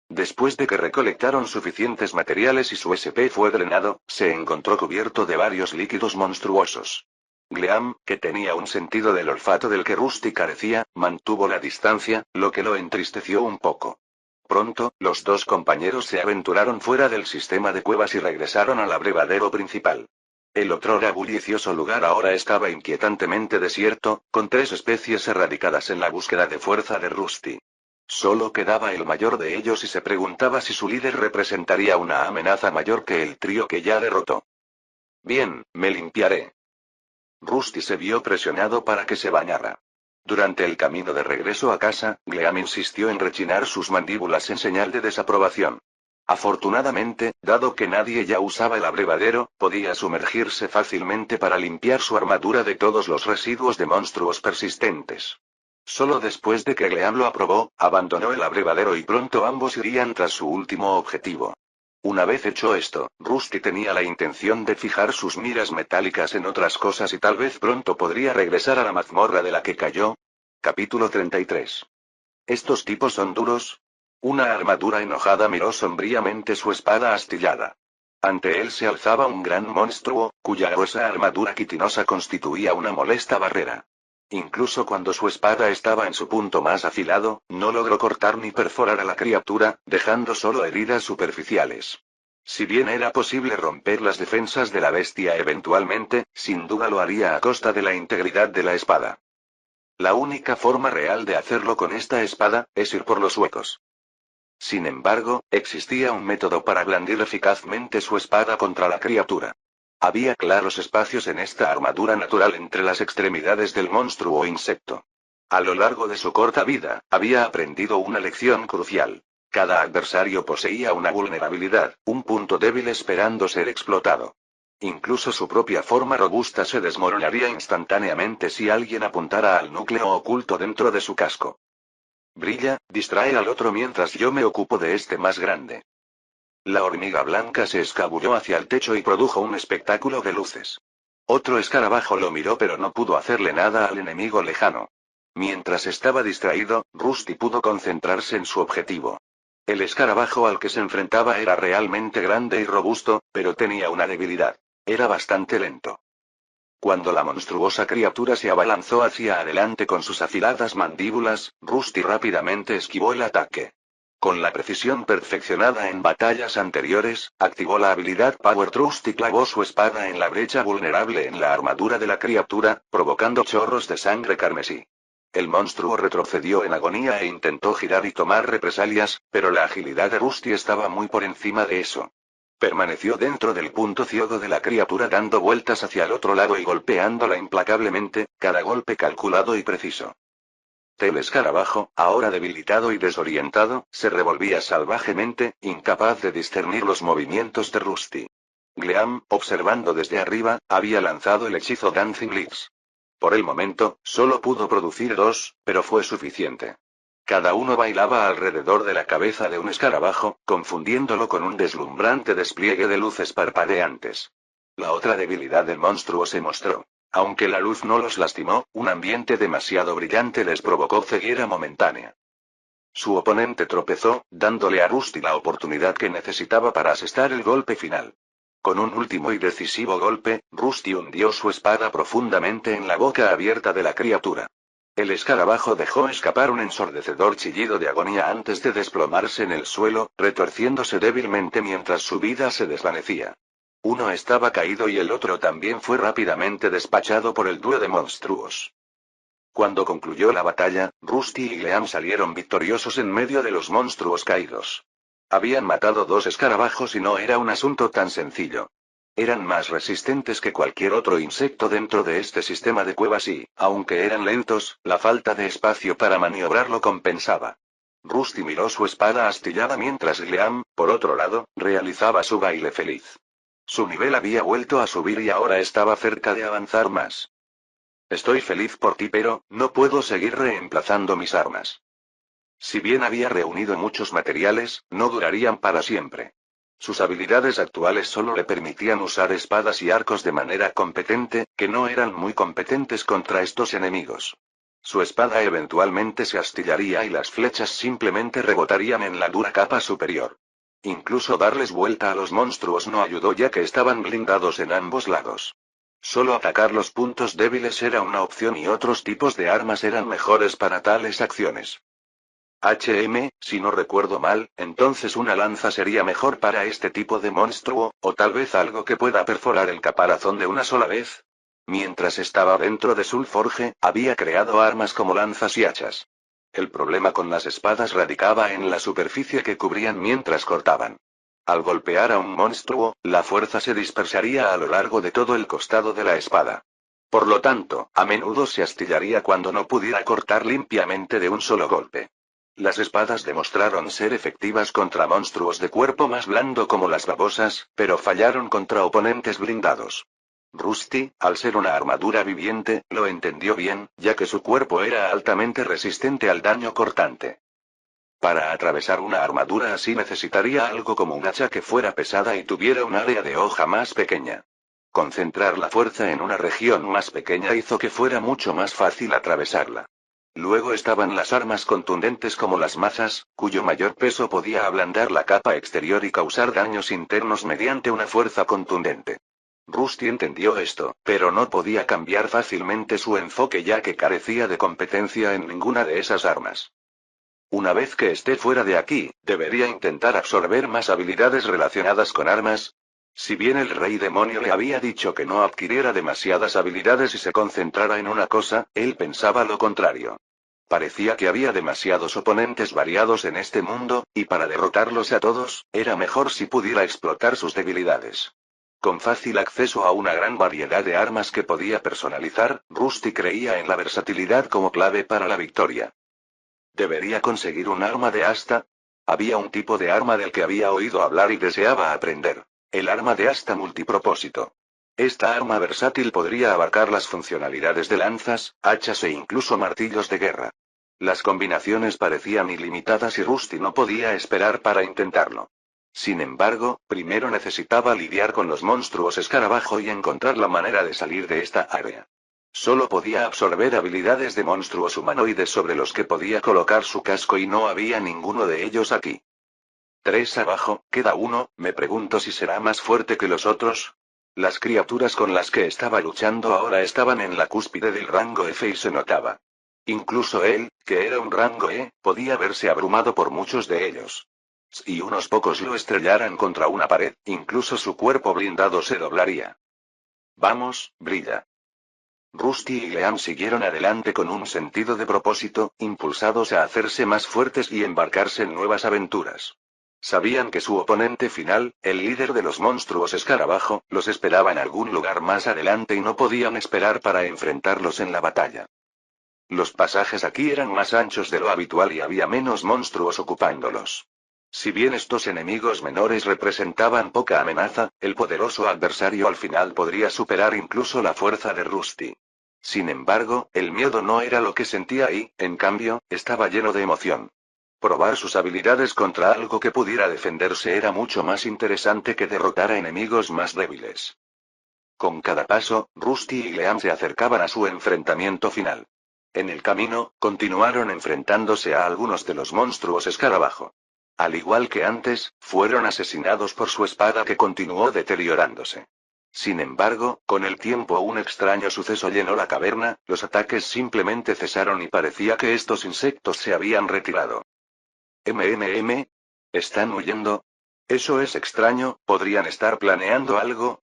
Speaker 1: Después de que recolectaron suficientes materiales y su SP fue drenado, se encontró cubierto de varios líquidos monstruosos. Gleam, que tenía un sentido del olfato del que Rusty carecía, mantuvo la distancia, lo que lo entristeció un poco. Pronto, los dos compañeros se aventuraron fuera del sistema de cuevas y regresaron al abrevadero principal. El otrora bullicioso lugar ahora estaba inquietantemente desierto, con 3 especies erradicadas en la búsqueda de fuerza de Rusty. Solo quedaba el mayor de ellos y se preguntaba si su líder representaría una amenaza mayor que el trío que ya derrotó. Bien, me limpiaré. Rusty se vio presionado para que se bañara. Durante el camino de regreso a casa, Gleam insistió en rechinar sus mandíbulas en señal de desaprobación. Afortunadamente, dado que nadie ya usaba el abrevadero, podía sumergirse fácilmente para limpiar su armadura de todos los residuos de monstruos persistentes. Solo después de que Gleam lo aprobó, abandonó el abrevadero y pronto ambos irían tras su último objetivo. Una vez hecho esto, Rusty tenía la intención de fijar sus miras metálicas en otras cosas y tal vez pronto podría regresar a la mazmorra de la que cayó. Capítulo 33. ¿Estos tipos son duros? Una armadura enojada miró sombríamente su espada astillada. Ante él se alzaba un gran monstruo, cuya gruesa armadura quitinosa constituía una molesta barrera. Incluso cuando su espada estaba en su punto más afilado, no logró cortar ni perforar a la criatura, dejando solo heridas superficiales. Si bien era posible romper las defensas de la bestia eventualmente, sin duda lo haría a costa de la integridad de la espada. La única forma real de hacerlo con esta espada, es ir por los huecos. Sin embargo, existía un método para blandir eficazmente su espada contra la criatura. Había claros espacios en esta armadura natural entre las extremidades del monstruo o insecto. A lo largo de su corta vida, había aprendido una lección crucial. Cada adversario poseía una vulnerabilidad, un punto débil esperando ser explotado. Incluso su propia forma robusta se desmoronaría instantáneamente si alguien apuntara al núcleo oculto dentro de su casco. Brilla, distrae al otro mientras yo me ocupo de este más grande. La hormiga blanca se escabulló hacia el techo y produjo un espectáculo de luces. Otro escarabajo lo miró pero no pudo hacerle nada al enemigo lejano. Mientras estaba distraído, Rusty pudo concentrarse en su objetivo. El escarabajo al que se enfrentaba era realmente grande y robusto, pero tenía una debilidad. Era bastante lento. Cuando la monstruosa criatura se abalanzó hacia adelante con sus afiladas mandíbulas, Rusty rápidamente esquivó el ataque. Con la precisión perfeccionada en batallas anteriores, activó la habilidad Power Thrust y clavó su espada en la brecha vulnerable en la armadura de la criatura, provocando chorros de sangre carmesí. El monstruo retrocedió en agonía e intentó girar y tomar represalias, pero la agilidad de Rusty estaba muy por encima de eso. Permaneció dentro del punto ciego de la criatura dando vueltas hacia el otro lado y golpeándola implacablemente, cada golpe calculado y preciso. El escarabajo, ahora debilitado y desorientado, se revolvía salvajemente, incapaz de discernir los movimientos de Rusty. Gleam, observando desde arriba, había lanzado el hechizo Dancing Lips. Por el momento, solo pudo producir 2, pero fue suficiente. Cada uno bailaba alrededor de la cabeza de un escarabajo, confundiéndolo con un deslumbrante despliegue de luces parpadeantes. La otra debilidad del monstruo se mostró. Aunque la luz no los lastimó, un ambiente demasiado brillante les provocó ceguera momentánea. Su oponente tropezó, dándole a Rusty la oportunidad que necesitaba para asestar el golpe final. Con un último y decisivo golpe, Rusty hundió su espada profundamente en la boca abierta de la criatura. El escarabajo dejó escapar un ensordecedor chillido de agonía antes de desplomarse en el suelo, retorciéndose débilmente mientras su vida se desvanecía. Uno estaba caído y el otro también fue rápidamente despachado por el dúo de monstruos. Cuando concluyó la batalla, Rusty y Gleam salieron victoriosos en medio de los monstruos caídos. Habían matado 2 escarabajos y no era un asunto tan sencillo. Eran más resistentes que cualquier otro insecto dentro de este sistema de cuevas y, aunque eran lentos, la falta de espacio para maniobrar lo compensaba. Rusty miró su espada astillada mientras Gleam, por otro lado, realizaba su baile feliz. Su nivel había vuelto a subir y ahora estaba cerca de avanzar más. Estoy feliz por ti, pero no puedo seguir reemplazando mis armas. Si bien había reunido muchos materiales, no durarían para siempre. Sus habilidades actuales solo le permitían usar espadas y arcos de manera competente, que no eran muy competentes contra estos enemigos. Su espada eventualmente se astillaría y las flechas simplemente rebotarían en la dura capa superior. Incluso darles vuelta a los monstruos no ayudó ya que estaban blindados en ambos lados. Solo atacar los puntos débiles era una opción y otros tipos de armas eran mejores para tales acciones. Si no recuerdo mal, entonces una lanza sería mejor para este tipo de monstruo, o tal vez algo que pueda perforar el caparazón de una sola vez. Mientras estaba dentro de Sulforge, había creado armas como lanzas y hachas. El problema con las espadas radicaba en la superficie que cubrían mientras cortaban. Al golpear a un monstruo, la fuerza se dispersaría a lo largo de todo el costado de la espada. Por lo tanto, a menudo se astillaría cuando no pudiera cortar limpiamente de un solo golpe. Las espadas demostraron ser efectivas contra monstruos de cuerpo más blando como las babosas, pero fallaron contra oponentes blindados. Rusty, al ser una armadura viviente, lo entendió bien, ya que su cuerpo era altamente resistente al daño cortante. Para atravesar una armadura así necesitaría algo como un hacha que fuera pesada y tuviera un área de hoja más pequeña. Concentrar la fuerza en una región más pequeña hizo que fuera mucho más fácil atravesarla. Luego estaban las armas contundentes como las mazas, cuyo mayor peso podía ablandar la capa exterior y causar daños internos mediante una fuerza contundente. Rusty entendió esto, pero no podía cambiar fácilmente su enfoque ya que carecía de competencia en ninguna de esas armas. Una vez que esté fuera de aquí, debería intentar absorber más habilidades relacionadas con armas. Si bien el rey demonio le había dicho que no adquiriera demasiadas habilidades y se concentrara en una cosa, él pensaba lo contrario. Parecía que había demasiados oponentes variados en este mundo, y para derrotarlos a todos, era mejor si pudiera explotar sus debilidades. Con fácil acceso a una gran variedad de armas que podía personalizar, Rusty creía en la versatilidad como clave para la victoria. ¿Debería conseguir un arma de asta? Había un tipo de arma del que había oído hablar y deseaba aprender. El arma de asta multipropósito. Esta arma versátil podría abarcar las funcionalidades de lanzas, hachas e incluso martillos de guerra. Las combinaciones parecían ilimitadas y Rusty no podía esperar para intentarlo. Sin embargo, primero necesitaba lidiar con los monstruos escarabajo y encontrar la manera de salir de esta área. Solo podía absorber habilidades de monstruos humanoides sobre los que podía colocar su casco y no había ninguno de ellos aquí. 3 abajo, queda uno, me pregunto si será más fuerte que los otros. Las criaturas con las que estaba luchando ahora estaban en la cúspide del rango F y se notaba. Incluso él, que era un rango E, podía verse abrumado por muchos de ellos. Si unos pocos lo estrellaran contra una pared, incluso su cuerpo blindado se doblaría. Vamos, brilla. Rusty y Leanne siguieron adelante con un sentido de propósito, impulsados a hacerse más fuertes y embarcarse en nuevas aventuras. Sabían que su oponente final, el líder de los monstruos escarabajo, los esperaba en algún lugar más adelante y no podían esperar para enfrentarlos en la batalla. Los pasajes aquí eran más anchos de lo habitual y había menos monstruos ocupándolos. Si bien estos enemigos menores representaban poca amenaza, el poderoso adversario al final podría superar incluso la fuerza de Rusty. Sin embargo, el miedo no era lo que sentía y, en cambio, estaba lleno de emoción. Probar sus habilidades contra algo que pudiera defenderse era mucho más interesante que derrotar a enemigos más débiles. Con cada paso, Rusty y Leanne se acercaban a su enfrentamiento final. En el camino, continuaron enfrentándose a algunos de los monstruos escarabajo. Al igual que antes, fueron asesinados por su espada que continuó deteriorándose. Sin embargo, con el tiempo un extraño suceso llenó la caverna, los ataques simplemente cesaron y parecía que estos insectos se habían retirado. ¿Están huyendo? Eso es extraño, ¿podrían estar planeando algo?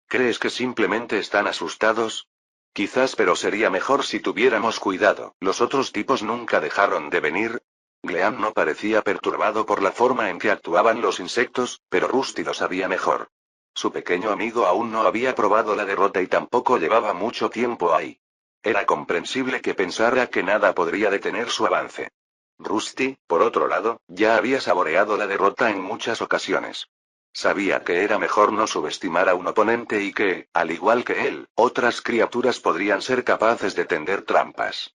Speaker 1: ¿Crees que simplemente están asustados? Quizás, pero sería mejor si tuviéramos cuidado. Los otros tipos nunca dejaron de venir. Gleam no parecía perturbado por la forma en que actuaban los insectos, pero Rusty lo sabía mejor. Su pequeño amigo aún no había probado la derrota y tampoco llevaba mucho tiempo ahí. Era comprensible que pensara que nada podría detener su avance. Rusty, por otro lado, ya había saboreado la derrota en muchas ocasiones. Sabía que era mejor no subestimar a un oponente y que, al igual que él, otras criaturas podrían ser capaces de tender trampas.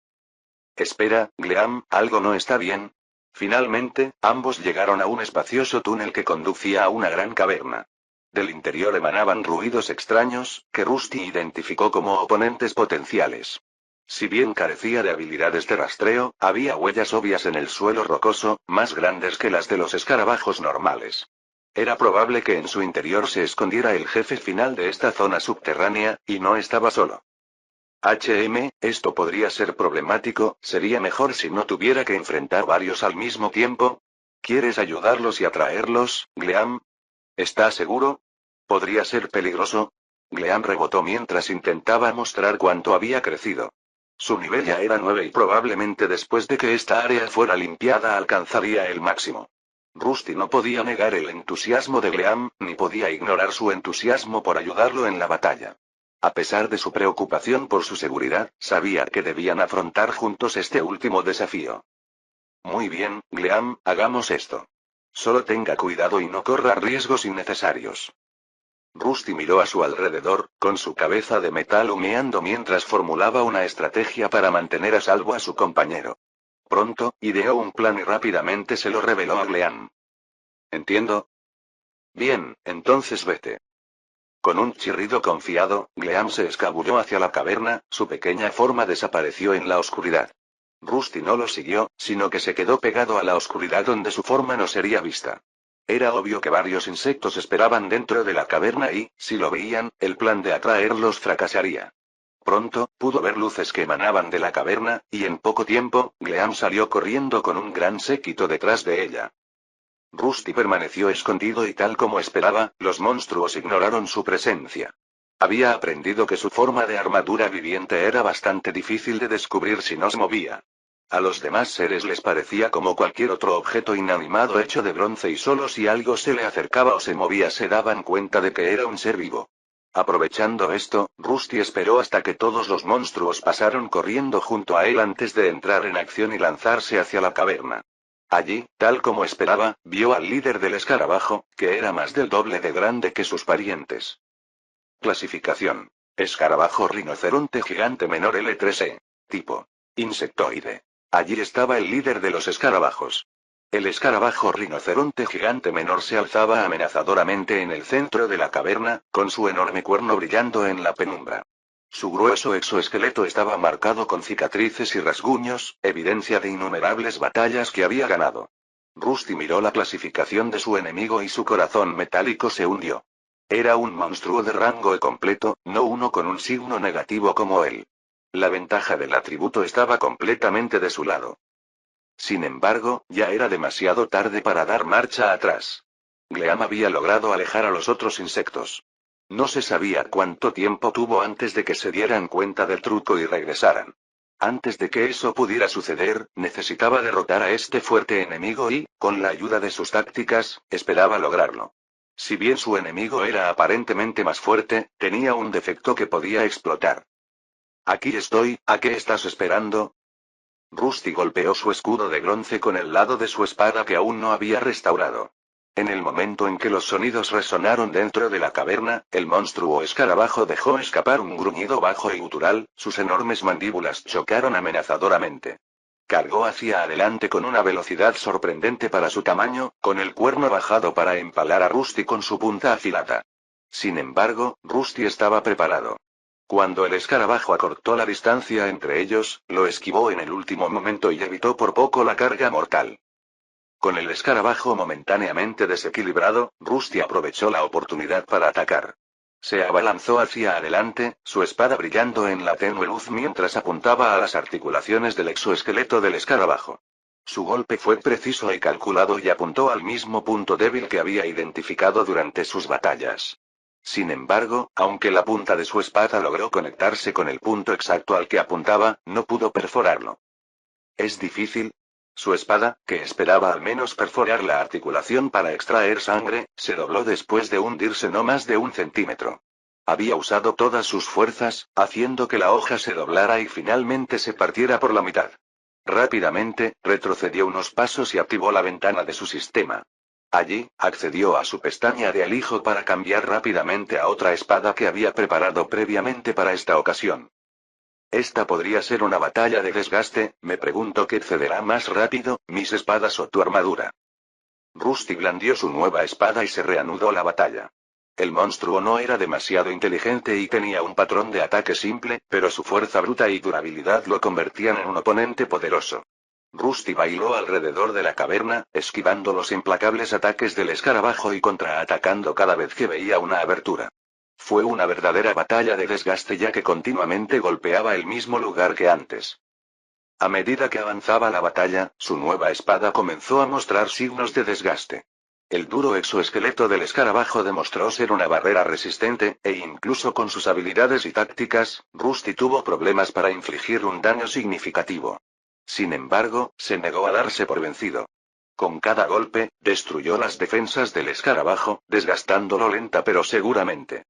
Speaker 1: Espera, Gleam, algo no está bien. Finalmente, ambos llegaron a un espacioso túnel que conducía a una gran caverna. Del interior emanaban ruidos extraños, que Rusty identificó como oponentes potenciales. Si bien carecía de habilidades de rastreo, había huellas obvias en el suelo rocoso, más grandes que las de los escarabajos normales. Era probable que en su interior se escondiera el jefe final de esta zona subterránea, y no estaba solo. Esto podría ser problemático, sería mejor si no tuviera que enfrentar varios al mismo tiempo. ¿Quieres ayudarlos y atraerlos, Gleam? ¿Estás seguro? ¿Podría ser peligroso? Gleam rebotó mientras intentaba mostrar cuánto había crecido. Su nivel ya era 9 y probablemente después de que esta área fuera limpiada alcanzaría el máximo. Rusty no podía negar el entusiasmo de Gleam, ni podía ignorar su entusiasmo por ayudarlo en la batalla. A pesar de su preocupación por su seguridad, sabía que debían afrontar juntos este último desafío. Muy bien, Gleam, hagamos esto. Solo tenga cuidado y no corra riesgos innecesarios. Rusty miró a su alrededor, con su cabeza de metal humeando mientras formulaba una estrategia para mantener a salvo a su compañero. Pronto, ideó un plan y rápidamente se lo reveló a Gleam. ¿Entiendo? Bien, entonces vete. Con un chirrido confiado, Gleam se escabulló hacia la caverna, su pequeña forma desapareció en la oscuridad. Rusty no lo siguió, sino que se quedó pegado a la oscuridad donde su forma no sería vista. Era obvio que varios insectos esperaban dentro de la caverna y, si lo veían, el plan de atraerlos fracasaría. Pronto, pudo ver luces que emanaban de la caverna, y en poco tiempo, Gleam salió corriendo con un gran séquito detrás de ella. Rusty permaneció escondido y tal como esperaba, los monstruos ignoraron su presencia. Había aprendido que su forma de armadura viviente era bastante difícil de descubrir si no se movía. A los demás seres les parecía como cualquier otro objeto inanimado hecho de bronce y solo si algo se le acercaba o se movía se daban cuenta de que era un ser vivo. Aprovechando esto, Rusty esperó hasta que todos los monstruos pasaron corriendo junto a él antes de entrar en acción y lanzarse hacia la caverna. Allí, tal como esperaba, vio al líder del escarabajo, que era más del doble de grande que sus parientes. Clasificación. Escarabajo rinoceronte gigante menor L3E. Tipo. Insectoide. Allí estaba el líder de los escarabajos. El escarabajo rinoceronte gigante menor se alzaba amenazadoramente en el centro de la caverna, con su enorme cuerno brillando en la penumbra. Su grueso exoesqueleto estaba marcado con cicatrices y rasguños, evidencia de innumerables batallas que había ganado. Rusty miró la clasificación de su enemigo y su corazón metálico se hundió. Era un monstruo de rango E completo, no uno con un signo negativo como él. La ventaja del atributo estaba completamente de su lado. Sin embargo, ya era demasiado tarde para dar marcha atrás. Gleam había logrado alejar a los otros insectos. No se sabía cuánto tiempo tuvo antes de que se dieran cuenta del truco y regresaran. Antes de que eso pudiera suceder, necesitaba derrotar a este fuerte enemigo y, con la ayuda de sus tácticas, esperaba lograrlo. Si bien su enemigo era aparentemente más fuerte, tenía un defecto que podía explotar. Aquí estoy, ¿a qué estás esperando? Rusty golpeó su escudo de bronce con el lado de su espada que aún no había restaurado. En el momento en que los sonidos resonaron dentro de la caverna, el monstruo escarabajo dejó escapar un gruñido bajo y gutural, sus enormes mandíbulas chocaron amenazadoramente. Cargó hacia adelante con una velocidad sorprendente para su tamaño, con el cuerno bajado para empalar a Rusty con su punta afilada. Sin embargo, Rusty estaba preparado. Cuando el escarabajo acortó la distancia entre ellos, lo esquivó en el último momento y evitó por poco la carga mortal. Con el escarabajo momentáneamente desequilibrado, Rusty aprovechó la oportunidad para atacar. Se abalanzó hacia adelante, su espada brillando en la tenue luz mientras apuntaba a las articulaciones del exoesqueleto del escarabajo. Su golpe fue preciso y calculado y apuntó al mismo punto débil que había identificado durante sus batallas. Sin embargo, aunque la punta de su espada logró conectarse con el punto exacto al que apuntaba, no pudo perforarlo. ¿Es difícil? Su espada, que esperaba al menos perforar la articulación para extraer sangre, se dobló después de hundirse no más de 1 centímetro. Había usado todas sus fuerzas, haciendo que la hoja se doblara y finalmente se partiera por la mitad. Rápidamente, retrocedió unos pasos y activó la ventana de su sistema. Allí, accedió a su pestaña de alijo para cambiar rápidamente a otra espada que había preparado previamente para esta ocasión. Esta podría ser una batalla de desgaste, me pregunto qué cederá más rápido, mis espadas o tu armadura. Rusty blandió su nueva espada y se reanudó la batalla. El monstruo no era demasiado inteligente y tenía un patrón de ataque simple, pero su fuerza bruta y durabilidad lo convertían en un oponente poderoso. Rusty bailó alrededor de la caverna, esquivando los implacables ataques del escarabajo y contraatacando cada vez que veía una abertura. Fue una verdadera batalla de desgaste ya que continuamente golpeaba el mismo lugar que antes. A medida que avanzaba la batalla, su nueva espada comenzó a mostrar signos de desgaste. El duro exoesqueleto del escarabajo demostró ser una barrera resistente, e incluso con sus habilidades y tácticas, Rusty tuvo problemas para infligir un daño significativo. Sin embargo, se negó a darse por vencido. Con cada golpe, destruyó las defensas del escarabajo, desgastándolo lenta pero seguramente.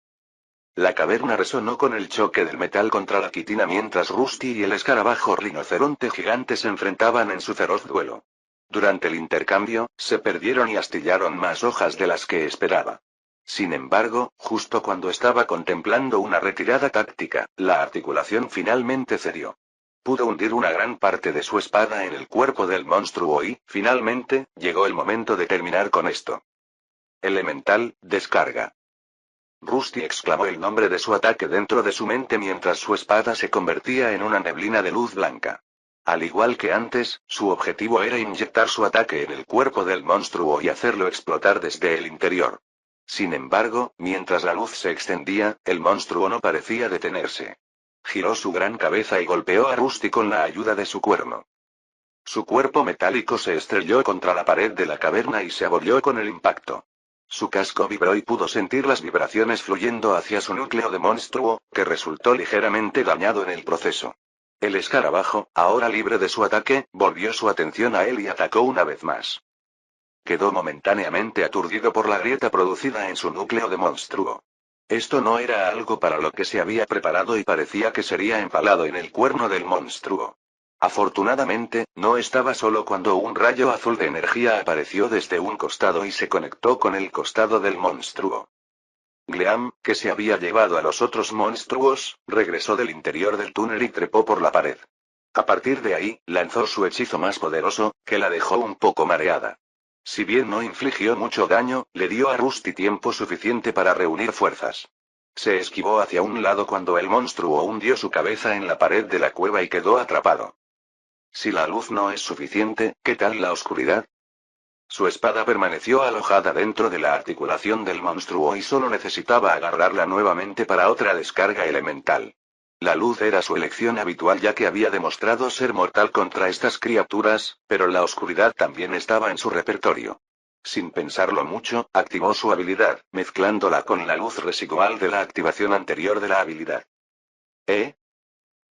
Speaker 1: La caverna resonó con el choque del metal contra la quitina mientras Rusty y el escarabajo rinoceronte gigante se enfrentaban en su feroz duelo. Durante el intercambio, se perdieron y astillaron más hojas de las que esperaba. Sin embargo, justo cuando estaba contemplando una retirada táctica, la articulación finalmente cedió. Pudo hundir una gran parte de su espada en el cuerpo del monstruo y, finalmente, llegó el momento de terminar con esto. Elemental, descarga. Rusty exclamó el nombre de su ataque dentro de su mente mientras su espada se convertía en una neblina de luz blanca. Al igual que antes, su objetivo era inyectar su ataque en el cuerpo del monstruo y hacerlo explotar desde el interior. Sin embargo, mientras la luz se extendía, el monstruo no parecía detenerse. Giró su gran cabeza y golpeó a Rusty con la ayuda de su cuerno. Su cuerpo metálico se estrelló contra la pared de la caverna y se abolló con el impacto. Su casco vibró y pudo sentir las vibraciones fluyendo hacia su núcleo de monstruo, que resultó ligeramente dañado en el proceso. El escarabajo, ahora libre de su ataque, volvió su atención a él y atacó una vez más. Quedó momentáneamente aturdido por la grieta producida en su núcleo de monstruo. Esto no era algo para lo que se había preparado y parecía que sería empalado en el cuerno del monstruo. Afortunadamente, no estaba solo cuando un rayo azul de energía apareció desde un costado y se conectó con el costado del monstruo. Gleam, que se había llevado a los otros monstruos, regresó del interior del túnel y trepó por la pared. A partir de ahí, lanzó su hechizo más poderoso, que la dejó un poco mareada. Si bien no infligió mucho daño, le dio a Rusty tiempo suficiente para reunir fuerzas. Se esquivó hacia un lado cuando el monstruo hundió su cabeza en la pared de la cueva y quedó atrapado. Si la luz no es suficiente, ¿qué tal la oscuridad? Su espada permaneció alojada dentro de la articulación del monstruo y solo necesitaba agarrarla nuevamente para otra descarga elemental. La luz era su elección habitual ya que había demostrado ser mortal contra estas criaturas, pero la oscuridad también estaba en su repertorio. Sin pensarlo mucho, activó su habilidad, mezclándola con la luz residual de la activación anterior de la habilidad.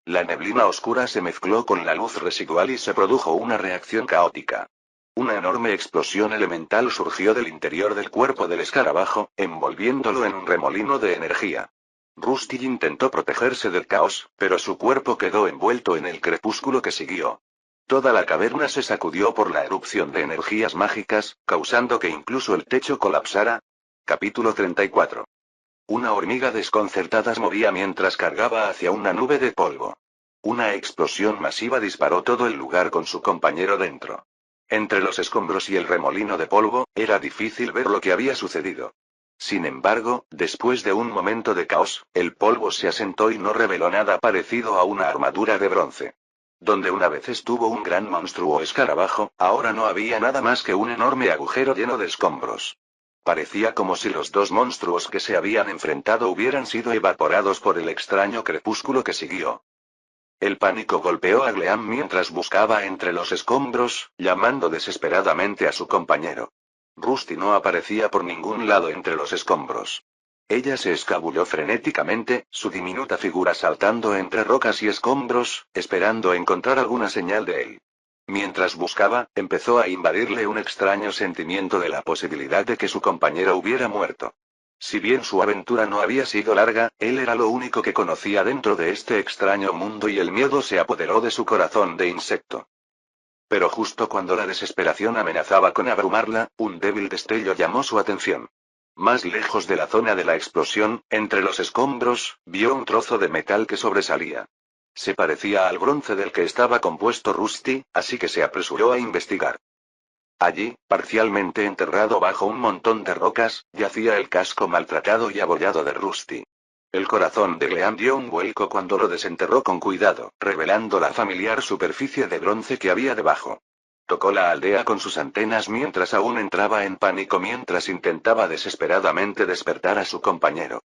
Speaker 1: La neblina oscura se mezcló con la luz residual y se produjo una reacción caótica. Una enorme explosión elemental surgió del interior del cuerpo del escarabajo, envolviéndolo en un remolino de energía. Rusty intentó protegerse del caos, pero su cuerpo quedó envuelto en el crepúsculo que siguió. Toda la caverna se sacudió por la erupción de energías mágicas, causando que incluso el techo colapsara. Capítulo 34. Una hormiga desconcertada se movía mientras cargaba hacia una nube de polvo. Una explosión masiva disparó todo el lugar con su compañero dentro. Entre los escombros y el remolino de polvo, era difícil ver lo que había sucedido. Sin embargo, después de un momento de caos, el polvo se asentó y no reveló nada parecido a una armadura de bronce. Donde una vez estuvo un gran monstruo escarabajo, ahora no había nada más que un enorme agujero lleno de escombros. Parecía como si los dos monstruos que se habían enfrentado hubieran sido evaporados por el extraño crepúsculo que siguió. El pánico golpeó a Gleam mientras buscaba entre los escombros, llamando desesperadamente a su compañero. Rusty no aparecía por ningún lado entre los escombros. Ella se escabulló frenéticamente, su diminuta figura saltando entre rocas y escombros, esperando encontrar alguna señal de él. Mientras buscaba, empezó a invadirle un extraño sentimiento de la posibilidad de que su compañero hubiera muerto. Si bien su aventura no había sido larga, él era lo único que conocía dentro de este extraño mundo y el miedo se apoderó de su corazón de insecto. Pero justo cuando la desesperación amenazaba con abrumarla, un débil destello llamó su atención. Más lejos de la zona de la explosión, entre los escombros, vio un trozo de metal que sobresalía. Se parecía al bronce del que estaba compuesto Rusty, así que se apresuró a investigar. Allí, parcialmente enterrado bajo un montón de rocas, yacía el casco maltratado y abollado de Rusty. El corazón de Gleam dio un vuelco cuando lo desenterró con cuidado, revelando la familiar superficie de bronce que había debajo. Tocó la aldea con sus antenas mientras aún entraba en pánico mientras intentaba desesperadamente despertar a su compañero.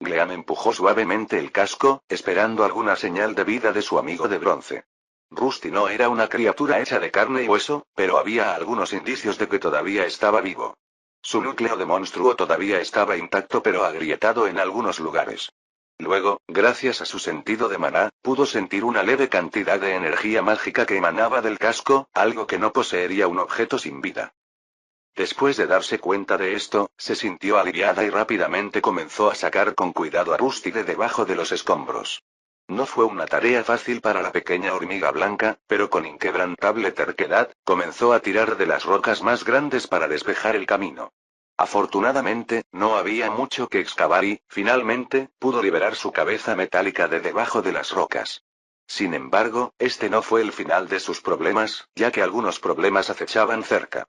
Speaker 1: Gleam empujó suavemente el casco, esperando alguna señal de vida de su amigo de bronce. Rusty no era una criatura hecha de carne y hueso, pero había algunos indicios de que todavía estaba vivo. Su núcleo de monstruo todavía estaba intacto pero agrietado en algunos lugares. Luego, gracias a su sentido de maná, pudo sentir una leve cantidad de energía mágica que emanaba del casco, algo que no poseería un objeto sin vida. Después de darse cuenta de esto, se sintió aliviada y rápidamente comenzó a sacar con cuidado a Rusty de debajo de los escombros. No fue una tarea fácil para la pequeña hormiga blanca, pero con inquebrantable terquedad, comenzó a tirar de las rocas más grandes para despejar el camino. Afortunadamente, no había mucho que excavar y, finalmente, pudo liberar su cabeza metálica de debajo de las rocas. Sin embargo, este no fue el final de sus problemas, ya que algunos problemas acechaban cerca.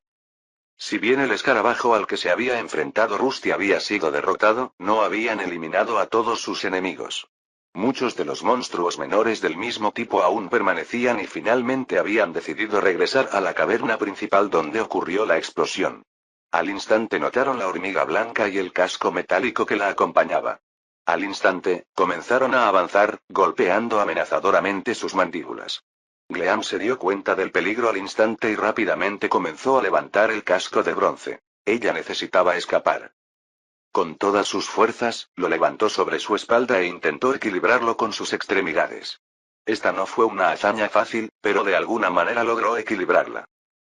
Speaker 1: Si bien el escarabajo al que se había enfrentado Rusty había sido derrotado, no habían eliminado a todos sus enemigos. Muchos de los monstruos menores del mismo tipo aún permanecían y finalmente habían decidido regresar a la caverna principal donde ocurrió la explosión. Al instante notaron la hormiga blanca y el casco metálico que la acompañaba. Al instante, comenzaron a avanzar, golpeando amenazadoramente sus mandíbulas. Gleam se dio cuenta del peligro al instante y rápidamente comenzó a levantar el casco de bronce. Ella necesitaba escapar. Con todas sus fuerzas, lo levantó sobre su espalda e intentó equilibrarlo con sus extremidades. Esta no fue una hazaña fácil, pero de alguna manera logró equilibrarla.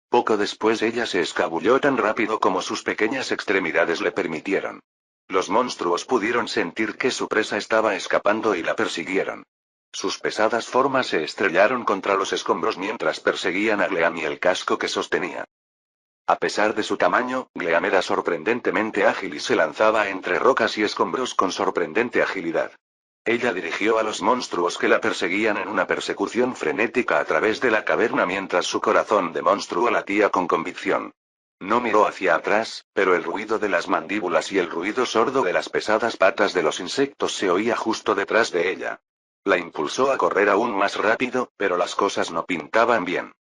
Speaker 1: Poco después ella se escabulló tan rápido como sus pequeñas extremidades le permitieron. Los monstruos pudieron sentir que su presa estaba escapando y la persiguieron. Sus pesadas formas se estrellaron contra los escombros mientras perseguían a Gleam y el casco que sostenía. A pesar de su tamaño, Gleam era sorprendentemente ágil y se lanzaba entre rocas y escombros con sorprendente agilidad. Ella dirigió a los monstruos que la perseguían en una persecución frenética a través de la caverna mientras su corazón de monstruo latía con convicción. No miró hacia atrás, pero el ruido de las mandíbulas y el ruido sordo de las pesadas patas de los insectos se oía justo detrás de ella. La impulsó a correr aún más rápido, pero las cosas no pintaban bien.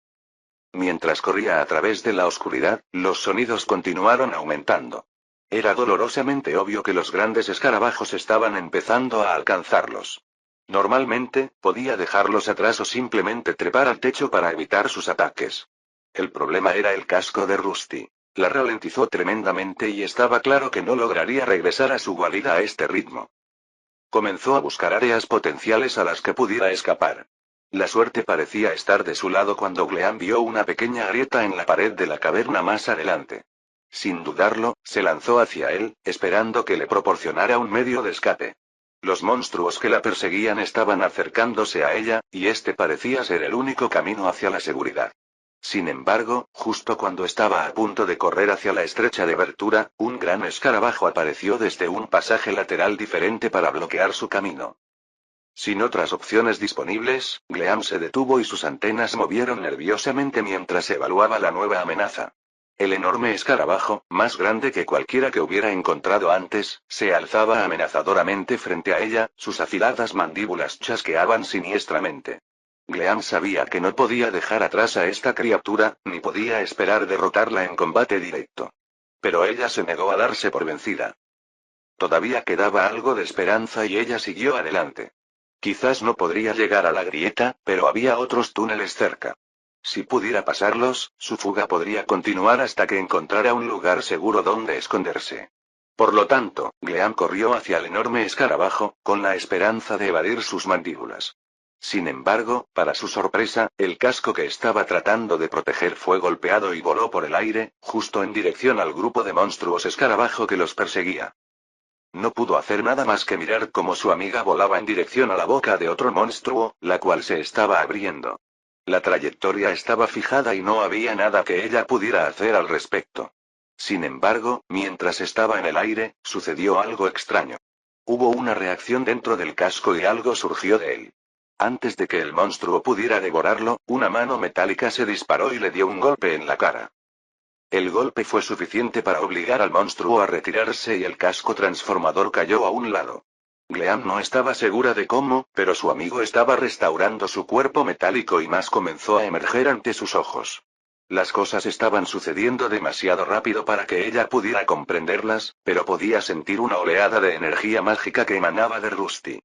Speaker 1: Mientras corría a través de la oscuridad, los sonidos continuaron aumentando. Era dolorosamente obvio que los grandes escarabajos estaban empezando a alcanzarlos. Normalmente, podía dejarlos atrás o simplemente trepar al techo para evitar sus ataques. El problema era el casco de Rusty. La ralentizó tremendamente y estaba claro que no lograría regresar a su guarida a este ritmo. Comenzó a buscar áreas potenciales a las que pudiera escapar. La suerte parecía estar de su lado cuando Gleam vio una pequeña grieta en la pared de la caverna más adelante. Sin dudarlo, se lanzó hacia él, esperando que le proporcionara un medio de escape. Los monstruos que la perseguían estaban acercándose a ella, y este parecía ser el único camino hacia la seguridad. Sin embargo, justo cuando estaba a punto de correr hacia la estrecha abertura, un gran escarabajo apareció desde un pasaje lateral diferente para bloquear su camino. Sin otras opciones disponibles, Gleam se detuvo y sus antenas movieron nerviosamente mientras evaluaba la nueva amenaza. El enorme escarabajo, más grande que cualquiera que hubiera encontrado antes, se alzaba amenazadoramente frente a ella, sus afiladas mandíbulas chasqueaban siniestramente. Gleam sabía que no podía dejar atrás a esta criatura, ni podía esperar derrotarla en combate directo. Pero ella se negó a darse por vencida. Todavía quedaba algo de esperanza y ella siguió adelante. Quizás no podría llegar a la grieta, pero había otros túneles cerca. Si pudiera pasarlos, su fuga podría continuar hasta que encontrara un lugar seguro donde esconderse. Por lo tanto, Gleam corrió hacia el enorme escarabajo, con la esperanza de evadir sus mandíbulas. Sin embargo, para su sorpresa, el casco que estaba tratando de proteger fue golpeado y voló por el aire, justo en dirección al grupo de monstruos escarabajo que los perseguía. No pudo hacer nada más que mirar cómo su amiga volaba en dirección a la boca de otro monstruo, la cual se estaba abriendo. La trayectoria estaba fijada y no había nada que ella pudiera hacer al respecto. Sin embargo, mientras estaba en el aire, sucedió algo extraño. Hubo una reacción dentro del casco y algo surgió de él. Antes de que el monstruo pudiera devorarlo, una mano metálica se disparó y le dio un golpe en la cara. El golpe fue suficiente para obligar al monstruo a retirarse y el casco transformador cayó a un lado. Gleam no estaba segura de cómo, pero su amigo estaba restaurando su cuerpo metálico y más comenzó a emerger ante sus ojos. Las cosas estaban sucediendo demasiado rápido para que ella pudiera comprenderlas, pero podía sentir una oleada de energía mágica que emanaba de Rusty.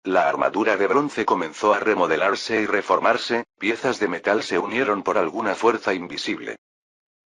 Speaker 1: La armadura de bronce comenzó a remodelarse y reformarse, piezas de metal se unieron por alguna fuerza invisible.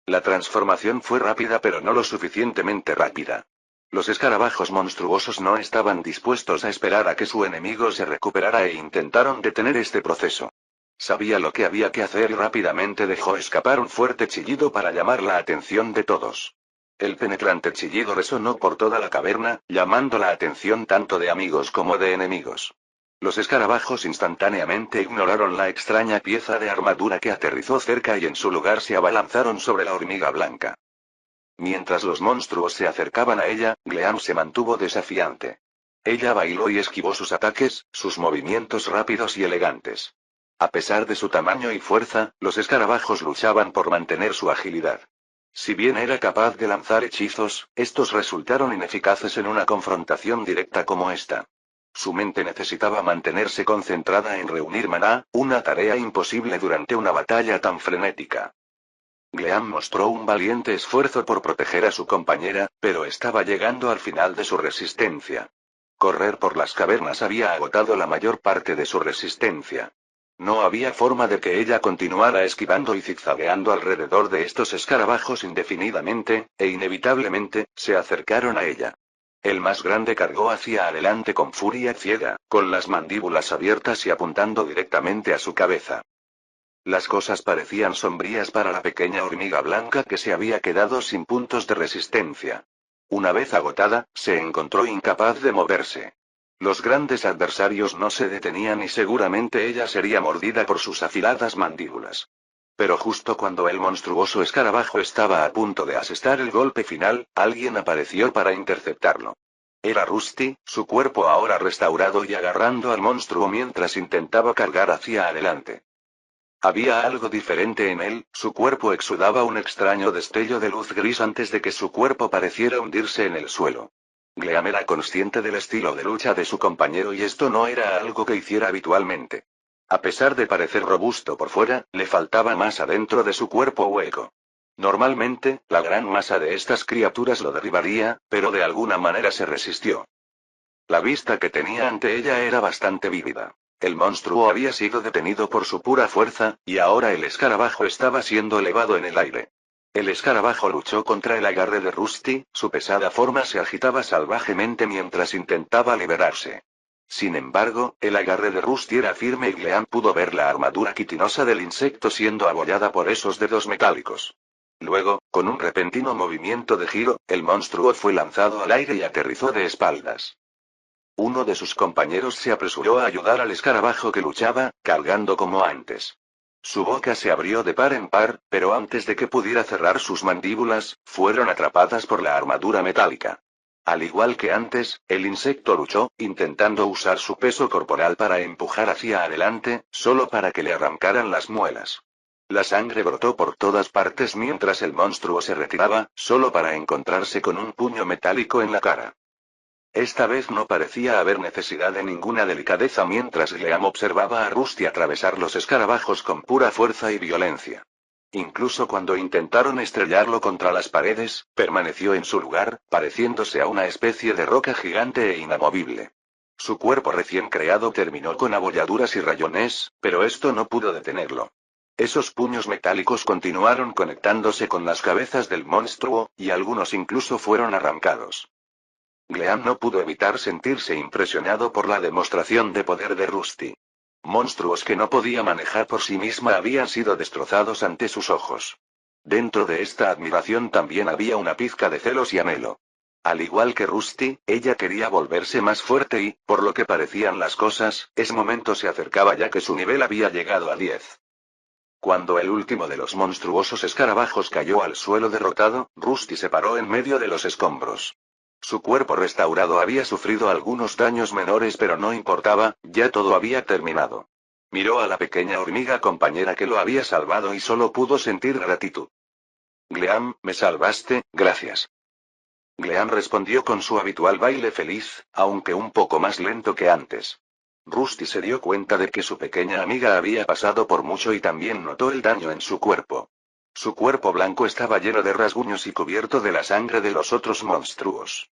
Speaker 1: La transformación fue rápida pero no lo suficientemente rápida. Los escarabajos monstruosos no estaban dispuestos a esperar a que su enemigo se recuperara e intentaron detener este proceso. Sabía lo que había que hacer y rápidamente dejó escapar un fuerte chillido para llamar la atención de todos. El penetrante chillido resonó por toda la caverna, llamando la atención tanto de amigos como de enemigos. Los escarabajos instantáneamente ignoraron la extraña pieza de armadura que aterrizó cerca y en su lugar se abalanzaron sobre la hormiga blanca. Mientras los monstruos se acercaban a ella, Gleam se mantuvo desafiante. Ella bailó y esquivó sus ataques, sus movimientos rápidos y elegantes. A pesar de su tamaño y fuerza, los escarabajos luchaban por mantener su agilidad. Si bien era capaz de lanzar hechizos, estos resultaron ineficaces en una confrontación directa como esta. Su mente necesitaba mantenerse concentrada en reunir maná, una tarea imposible durante una batalla tan frenética. Gleam mostró un valiente esfuerzo por proteger a su compañera, pero estaba llegando al final de su resistencia. Correr por las cavernas había agotado la mayor parte de su resistencia. No había forma de que ella continuara esquivando y zigzagueando alrededor de estos escarabajos indefinidamente, e inevitablemente, se acercaron a ella. El más grande cargó hacia adelante con furia ciega, con las mandíbulas abiertas y apuntando directamente a su cabeza. Las cosas parecían sombrías para la pequeña hormiga blanca que se había quedado sin puntos de resistencia. Una vez agotada, se encontró incapaz de moverse. Los grandes adversarios no se detenían y seguramente ella sería mordida por sus afiladas mandíbulas. Pero justo cuando el monstruoso escarabajo estaba a punto de asestar el golpe final, alguien apareció para interceptarlo. Era Rusty, su cuerpo ahora restaurado y agarrando al monstruo mientras intentaba cargar hacia adelante. Había algo diferente en él, su cuerpo exudaba un extraño destello de luz gris antes de que su cuerpo pareciera hundirse en el suelo. Gleam era consciente del estilo de lucha de su compañero y esto no era algo que hiciera habitualmente. A pesar de parecer robusto por fuera, le faltaba masa dentro de su cuerpo hueco. Normalmente, la gran masa de estas criaturas lo derribaría, pero de alguna manera se resistió. La vista que tenía ante ella era bastante vívida. El monstruo había sido detenido por su pura fuerza, y ahora el escarabajo estaba siendo elevado en el aire. El escarabajo luchó contra el agarre de Rusty, su pesada forma se agitaba salvajemente mientras intentaba liberarse. Sin embargo, el agarre de Rusty era firme y Gleam pudo ver la armadura quitinosa del insecto siendo abollada por esos dedos metálicos. Luego, con un repentino movimiento de giro, el monstruo fue lanzado al aire y aterrizó de espaldas. Uno de sus compañeros se apresuró a ayudar al escarabajo que luchaba, cargando como antes. Su boca se abrió de par en par, pero antes de que pudiera cerrar sus mandíbulas, fueron atrapadas por la armadura metálica. Al igual que antes, el insecto luchó, intentando usar su peso corporal para empujar hacia adelante, solo para que le arrancaran las muelas. La sangre brotó por todas partes mientras el monstruo se retiraba, solo para encontrarse con un puño metálico en la cara. Esta vez no parecía haber necesidad de ninguna delicadeza mientras Gleam observaba a Rusty atravesar los escarabajos con pura fuerza y violencia. Incluso cuando intentaron estrellarlo contra las paredes, permaneció en su lugar, pareciéndose a una especie de roca gigante e inamovible. Su cuerpo recién creado terminó con abolladuras y rayones, pero esto no pudo detenerlo. Esos puños metálicos continuaron conectándose con las cabezas del monstruo, y algunos incluso fueron arrancados. Gleam no pudo evitar sentirse impresionado por la demostración de poder de Rusty. Monstruos que no podía manejar por sí misma habían sido destrozados ante sus ojos. Dentro de esta admiración también había una pizca de celos y anhelo. Al igual que Rusty, ella quería volverse más fuerte y, por lo que parecían las cosas, ese momento se acercaba ya que su nivel había llegado a 10. Cuando el último de los monstruosos escarabajos cayó al suelo derrotado, Rusty se paró en medio de los escombros. Su cuerpo restaurado había sufrido algunos daños menores pero no importaba, ya todo había terminado. Miró a la pequeña hormiga compañera que lo había salvado y solo pudo sentir gratitud. Gleam, me salvaste, gracias. Gleam respondió con su habitual baile feliz, aunque un poco más lento que antes. Rusty se dio cuenta de que su pequeña amiga había pasado por mucho y también notó el daño en su cuerpo. Su cuerpo blanco estaba lleno de rasguños y cubierto de la sangre de los otros monstruos.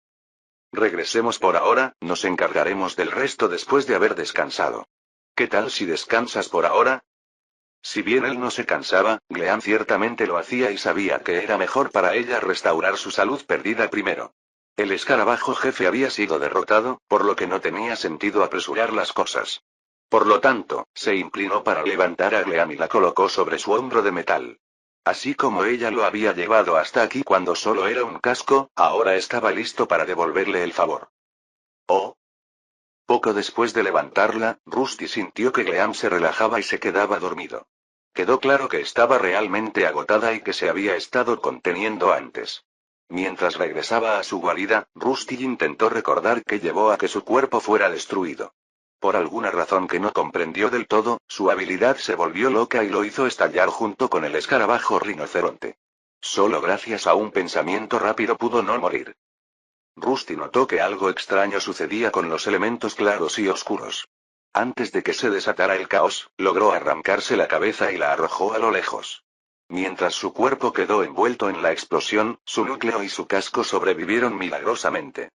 Speaker 1: Regresemos por ahora, nos encargaremos del resto después de haber descansado. ¿Qué tal si descansas por ahora? Si bien él no se cansaba, Gleam ciertamente lo hacía y sabía que era mejor para ella restaurar su salud perdida primero. El escarabajo jefe había sido derrotado, por lo que no tenía sentido apresurar las cosas. Por lo tanto, se inclinó para levantar a Gleam y la colocó sobre su hombro de metal. Así como ella lo había llevado hasta aquí cuando solo era un casco, ahora estaba listo para devolverle el favor. Oh. Poco después de levantarla, Rusty sintió que Gleam se relajaba y se quedaba dormido. Quedó claro que estaba realmente agotada y que se había estado conteniendo antes. Mientras regresaba a su guarida, Rusty intentó recordar qué llevó a que su cuerpo fuera destruido. Por alguna razón que no comprendió del todo, su habilidad se volvió loca y lo hizo estallar junto con el escarabajo rinoceronte. Solo gracias a un pensamiento rápido pudo no morir. Rusty notó que algo extraño sucedía con los elementos claros y oscuros. Antes de que se desatara el caos, logró arrancarse la cabeza y la arrojó a lo lejos. Mientras su cuerpo quedó envuelto en la explosión, su núcleo y su casco sobrevivieron milagrosamente.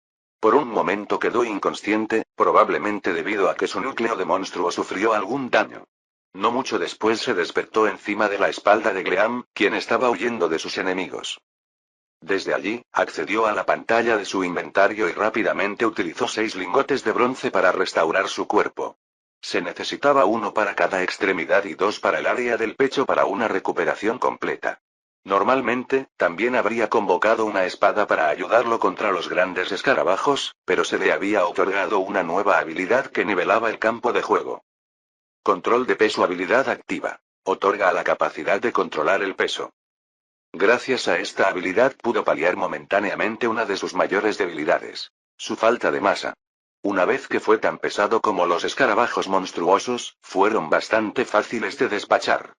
Speaker 1: Por un momento quedó inconsciente, probablemente debido a que su núcleo de monstruo sufrió algún daño. No mucho después se despertó encima de la espalda de Gleam, quien estaba huyendo de sus enemigos. Desde allí, accedió a la pantalla de su inventario y rápidamente utilizó 6 lingotes de bronce para restaurar su cuerpo. Se necesitaba uno para cada extremidad y 2 para el área del pecho para una recuperación completa. Normalmente, también habría convocado una espada para ayudarlo contra los grandes escarabajos, pero se le había otorgado una nueva habilidad que nivelaba el campo de juego. Control de peso, habilidad activa. Otorga la capacidad de controlar el peso. Gracias a esta habilidad pudo paliar momentáneamente una de sus mayores debilidades: su falta de masa. Una vez que fue tan pesado como los escarabajos monstruosos, fueron bastante fáciles de despachar.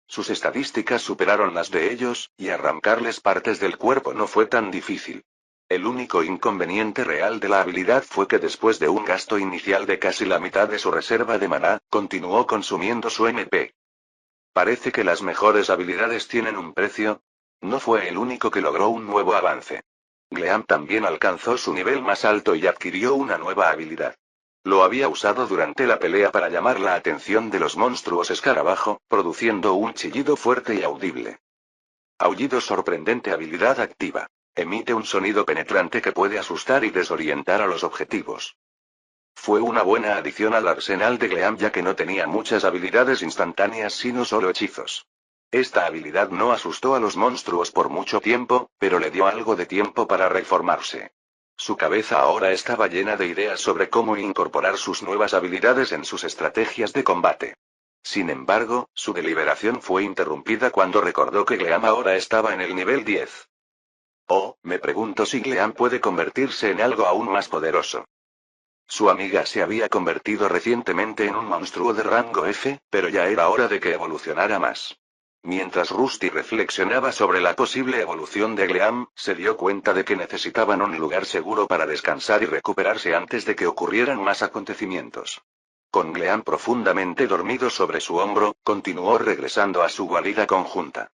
Speaker 1: Sus estadísticas superaron las de ellos, y arrancarles partes del cuerpo no fue tan difícil. El único inconveniente real de la habilidad fue que después de un gasto inicial de casi la mitad de su reserva de maná, continuó consumiendo su MP. Parece que las mejores habilidades tienen un precio. No fue el único que logró un nuevo avance. Gleam también alcanzó su nivel más alto y adquirió una nueva habilidad. Lo había usado durante la pelea para llamar la atención de los monstruos escarabajo, produciendo un chillido fuerte y audible. Aullido sorprendente, habilidad activa. Emite un sonido penetrante que puede asustar y desorientar a los objetivos. Fue una buena adición al arsenal de Gleam, ya que no tenía muchas habilidades instantáneas sino solo hechizos. Esta habilidad no asustó a los monstruos por mucho tiempo, pero le dio algo de tiempo para reformarse. Su cabeza ahora estaba llena de ideas sobre cómo incorporar sus nuevas habilidades en sus estrategias de combate. Sin embargo, su deliberación fue interrumpida cuando recordó que Gleam ahora estaba en el nivel 10. Oh, me pregunto si Gleam puede convertirse en algo aún más poderoso. Su amiga se había convertido recientemente en un monstruo de rango F, pero ya era hora de que evolucionara más. Mientras Rusty reflexionaba sobre la posible evolución de Gleam, se dio cuenta de que necesitaban un lugar seguro para descansar y recuperarse antes de que ocurrieran más acontecimientos. Con Gleam profundamente dormido sobre su hombro, continuó regresando a su guarida conjunta.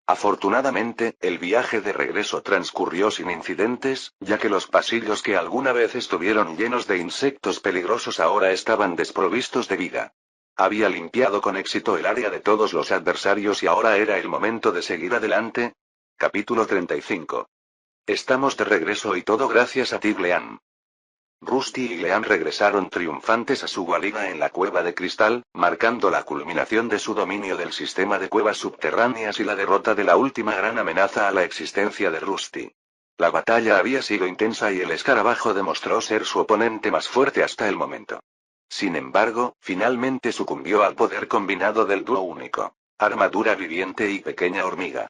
Speaker 1: Afortunadamente, el viaje de regreso transcurrió sin incidentes, ya que los pasillos que alguna vez estuvieron llenos de insectos peligrosos ahora estaban desprovistos de vida. Había limpiado con éxito el área de todos los adversarios y ahora era el momento de seguir adelante. Capítulo 35. Estamos de regreso y todo gracias a ti, Gleam. Rusty y Gleam regresaron triunfantes a su guarida en la cueva de cristal, marcando la culminación de su dominio del sistema de cuevas subterráneas y la derrota de la última gran amenaza a la existencia de Rusty. La batalla había sido intensa y el escarabajo demostró ser su oponente más fuerte hasta el momento. Sin embargo, finalmente sucumbió al poder combinado del dúo único: armadura viviente y pequeña hormiga.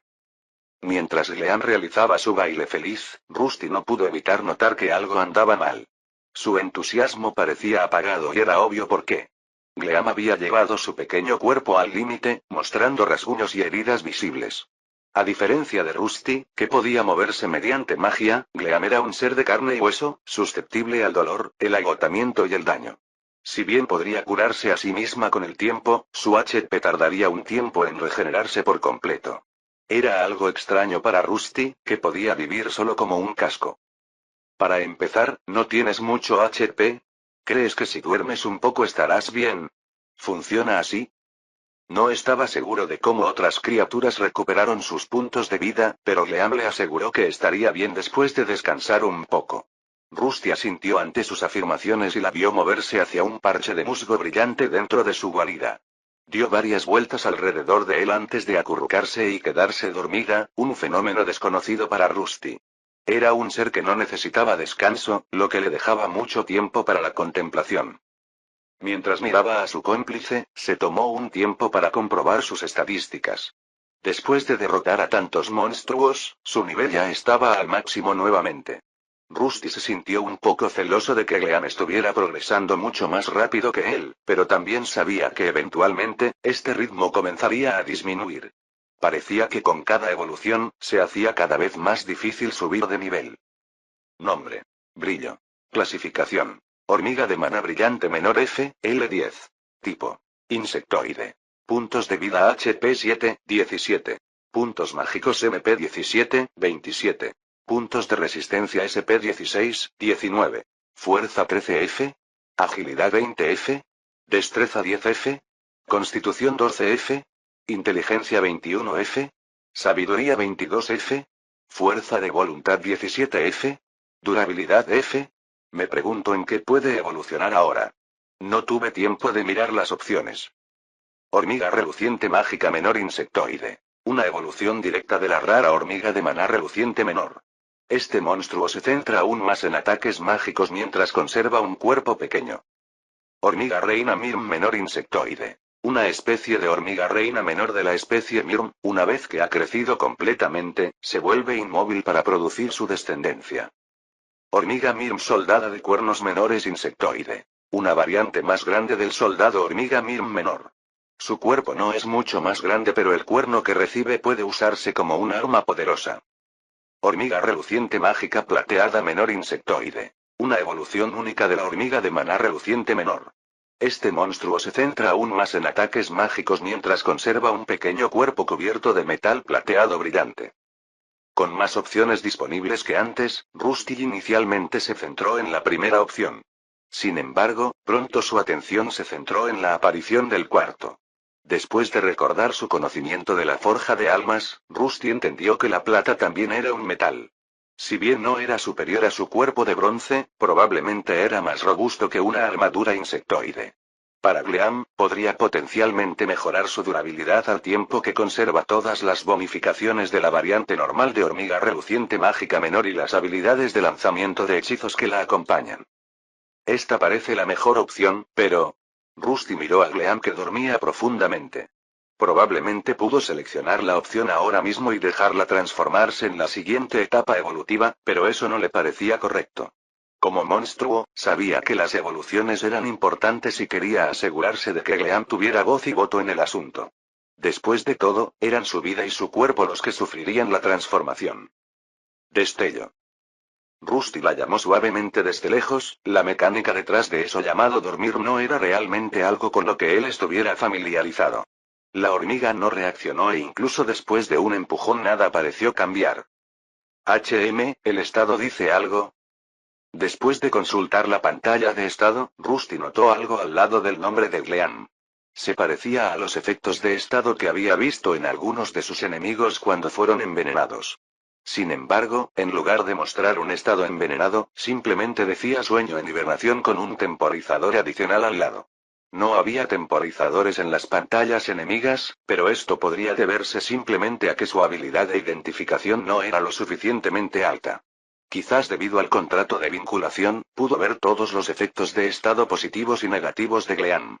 Speaker 1: Mientras Gleam realizaba su baile feliz, Rusty no pudo evitar notar que algo andaba mal. Su entusiasmo parecía apagado y era obvio por qué. Gleam había llevado su pequeño cuerpo al límite, mostrando rasguños y heridas visibles. A diferencia de Rusty, que podía moverse mediante magia, Gleam era un ser de carne y hueso, susceptible al dolor, el agotamiento y el daño. Si bien podría curarse a sí misma con el tiempo, su HP tardaría un tiempo en regenerarse por completo. Era algo extraño para Rusty, que podía vivir solo como un casco. Para empezar, ¿no tienes mucho HP? ¿Crees que si duermes un poco estarás bien? ¿Funciona así? No estaba seguro de cómo otras criaturas recuperaron sus puntos de vida, pero Gleam le aseguró que estaría bien después de descansar un poco. Rusty asintió ante sus afirmaciones y la vio moverse hacia un parche de musgo brillante dentro de su guarida. Dio varias vueltas alrededor de él antes de acurrucarse y quedarse dormida, un fenómeno desconocido para Rusty. Era un ser que no necesitaba descanso, lo que le dejaba mucho tiempo para la contemplación. Mientras miraba a su cómplice, se tomó un tiempo para comprobar sus estadísticas. Después de derrotar a tantos monstruos, su nivel ya estaba al máximo nuevamente. Rusty se sintió un poco celoso de que Gleam estuviera progresando mucho más rápido que él, pero también sabía que eventualmente, este ritmo comenzaría a disminuir. Parecía que con cada evolución, se hacía cada vez más difícil subir de nivel. Nombre. Brillo. Clasificación: hormiga de maná brillante menor F, L10. Tipo: insectoide. Puntos de vida HP 7, 17. Puntos mágicos MP 17, 27. Puntos de resistencia SP 16, 19. Fuerza 13F. Agilidad 20F. Destreza 10F. Constitución 12F. Inteligencia 21F. Sabiduría 22F. Fuerza de voluntad 17F. Durabilidad F. Me pregunto en qué puede evolucionar ahora. No tuve tiempo de mirar las opciones. Hormiga reluciente mágica menor insectoide. Una evolución directa de la rara hormiga de maná reluciente menor. Este monstruo se centra aún más en ataques mágicos mientras conserva un cuerpo pequeño. Hormiga reina Mirm menor insectoide. Una especie de hormiga reina menor de la especie Mirm, una vez que ha crecido completamente, se vuelve inmóvil para producir su descendencia. Hormiga Mirm soldada de cuernos menores insectoide. Una variante más grande del soldado hormiga Mirm menor. Su cuerpo no es mucho más grande, pero el cuerno que recibe puede usarse como un arma poderosa. Hormiga reluciente mágica plateada menor insectoide. Una evolución única de la hormiga de maná reluciente menor. Este monstruo se centra aún más en ataques mágicos mientras conserva un pequeño cuerpo cubierto de metal plateado brillante. Con más opciones disponibles que antes, Rusty inicialmente se centró en la primera opción. Sin embargo, pronto su atención se centró en la aparición del cuarto. Después de recordar su conocimiento de la forja de almas, Rusty entendió que la plata también era un metal. Si bien no era superior a su cuerpo de bronce, probablemente era más robusto que una armadura insectoide. Para Gleam, podría potencialmente mejorar su durabilidad al tiempo que conserva todas las bonificaciones de la variante normal de hormiga reluciente mágica menor y las habilidades de lanzamiento de hechizos que la acompañan. Esta parece la mejor opción, pero... Rusty miró a Gleam que dormía profundamente. Probablemente pudo seleccionar la opción ahora mismo y dejarla transformarse en la siguiente etapa evolutiva, pero eso no le parecía correcto. Como monstruo, sabía que las evoluciones eran importantes y quería asegurarse de que Gleam tuviera voz y voto en el asunto. Después de todo, eran su vida y su cuerpo los que sufrirían la transformación. Destello. Rusty la llamó suavemente desde lejos, la mecánica detrás de eso llamado dormir no era realmente algo con lo que él estuviera familiarizado. La hormiga no reaccionó e incluso después de un empujón nada pareció cambiar. ¿El estado dice algo? Después de consultar la pantalla de estado, Rusty notó algo al lado del nombre de Gleam. Se parecía a los efectos de estado que había visto en algunos de sus enemigos cuando fueron envenenados. Sin embargo, en lugar de mostrar un estado envenenado, simplemente decía sueño en hibernación con un temporizador adicional al lado. No había temporizadores en las pantallas enemigas, pero esto podría deberse simplemente a que su habilidad de identificación no era lo suficientemente alta. Quizás debido al contrato de vinculación, pudo ver todos los efectos de estado positivos y negativos de Gleam.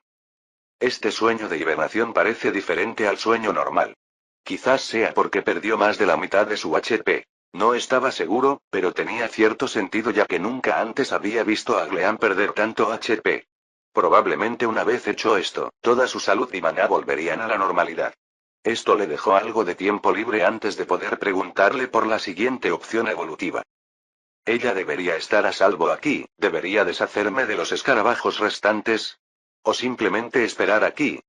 Speaker 1: Este sueño de hibernación parece diferente al sueño normal. Quizás sea porque perdió más de la mitad de su HP. No estaba seguro, pero tenía cierto sentido ya que nunca antes había visto a Gleam perder tanto HP. Probablemente una vez hecho esto, toda su salud y maná volverían a la normalidad. Esto le dejó algo de tiempo libre antes de poder preguntarle por la siguiente opción evolutiva. Ella debería estar a salvo aquí, debería deshacerme de los escarabajos restantes. O simplemente esperar aquí.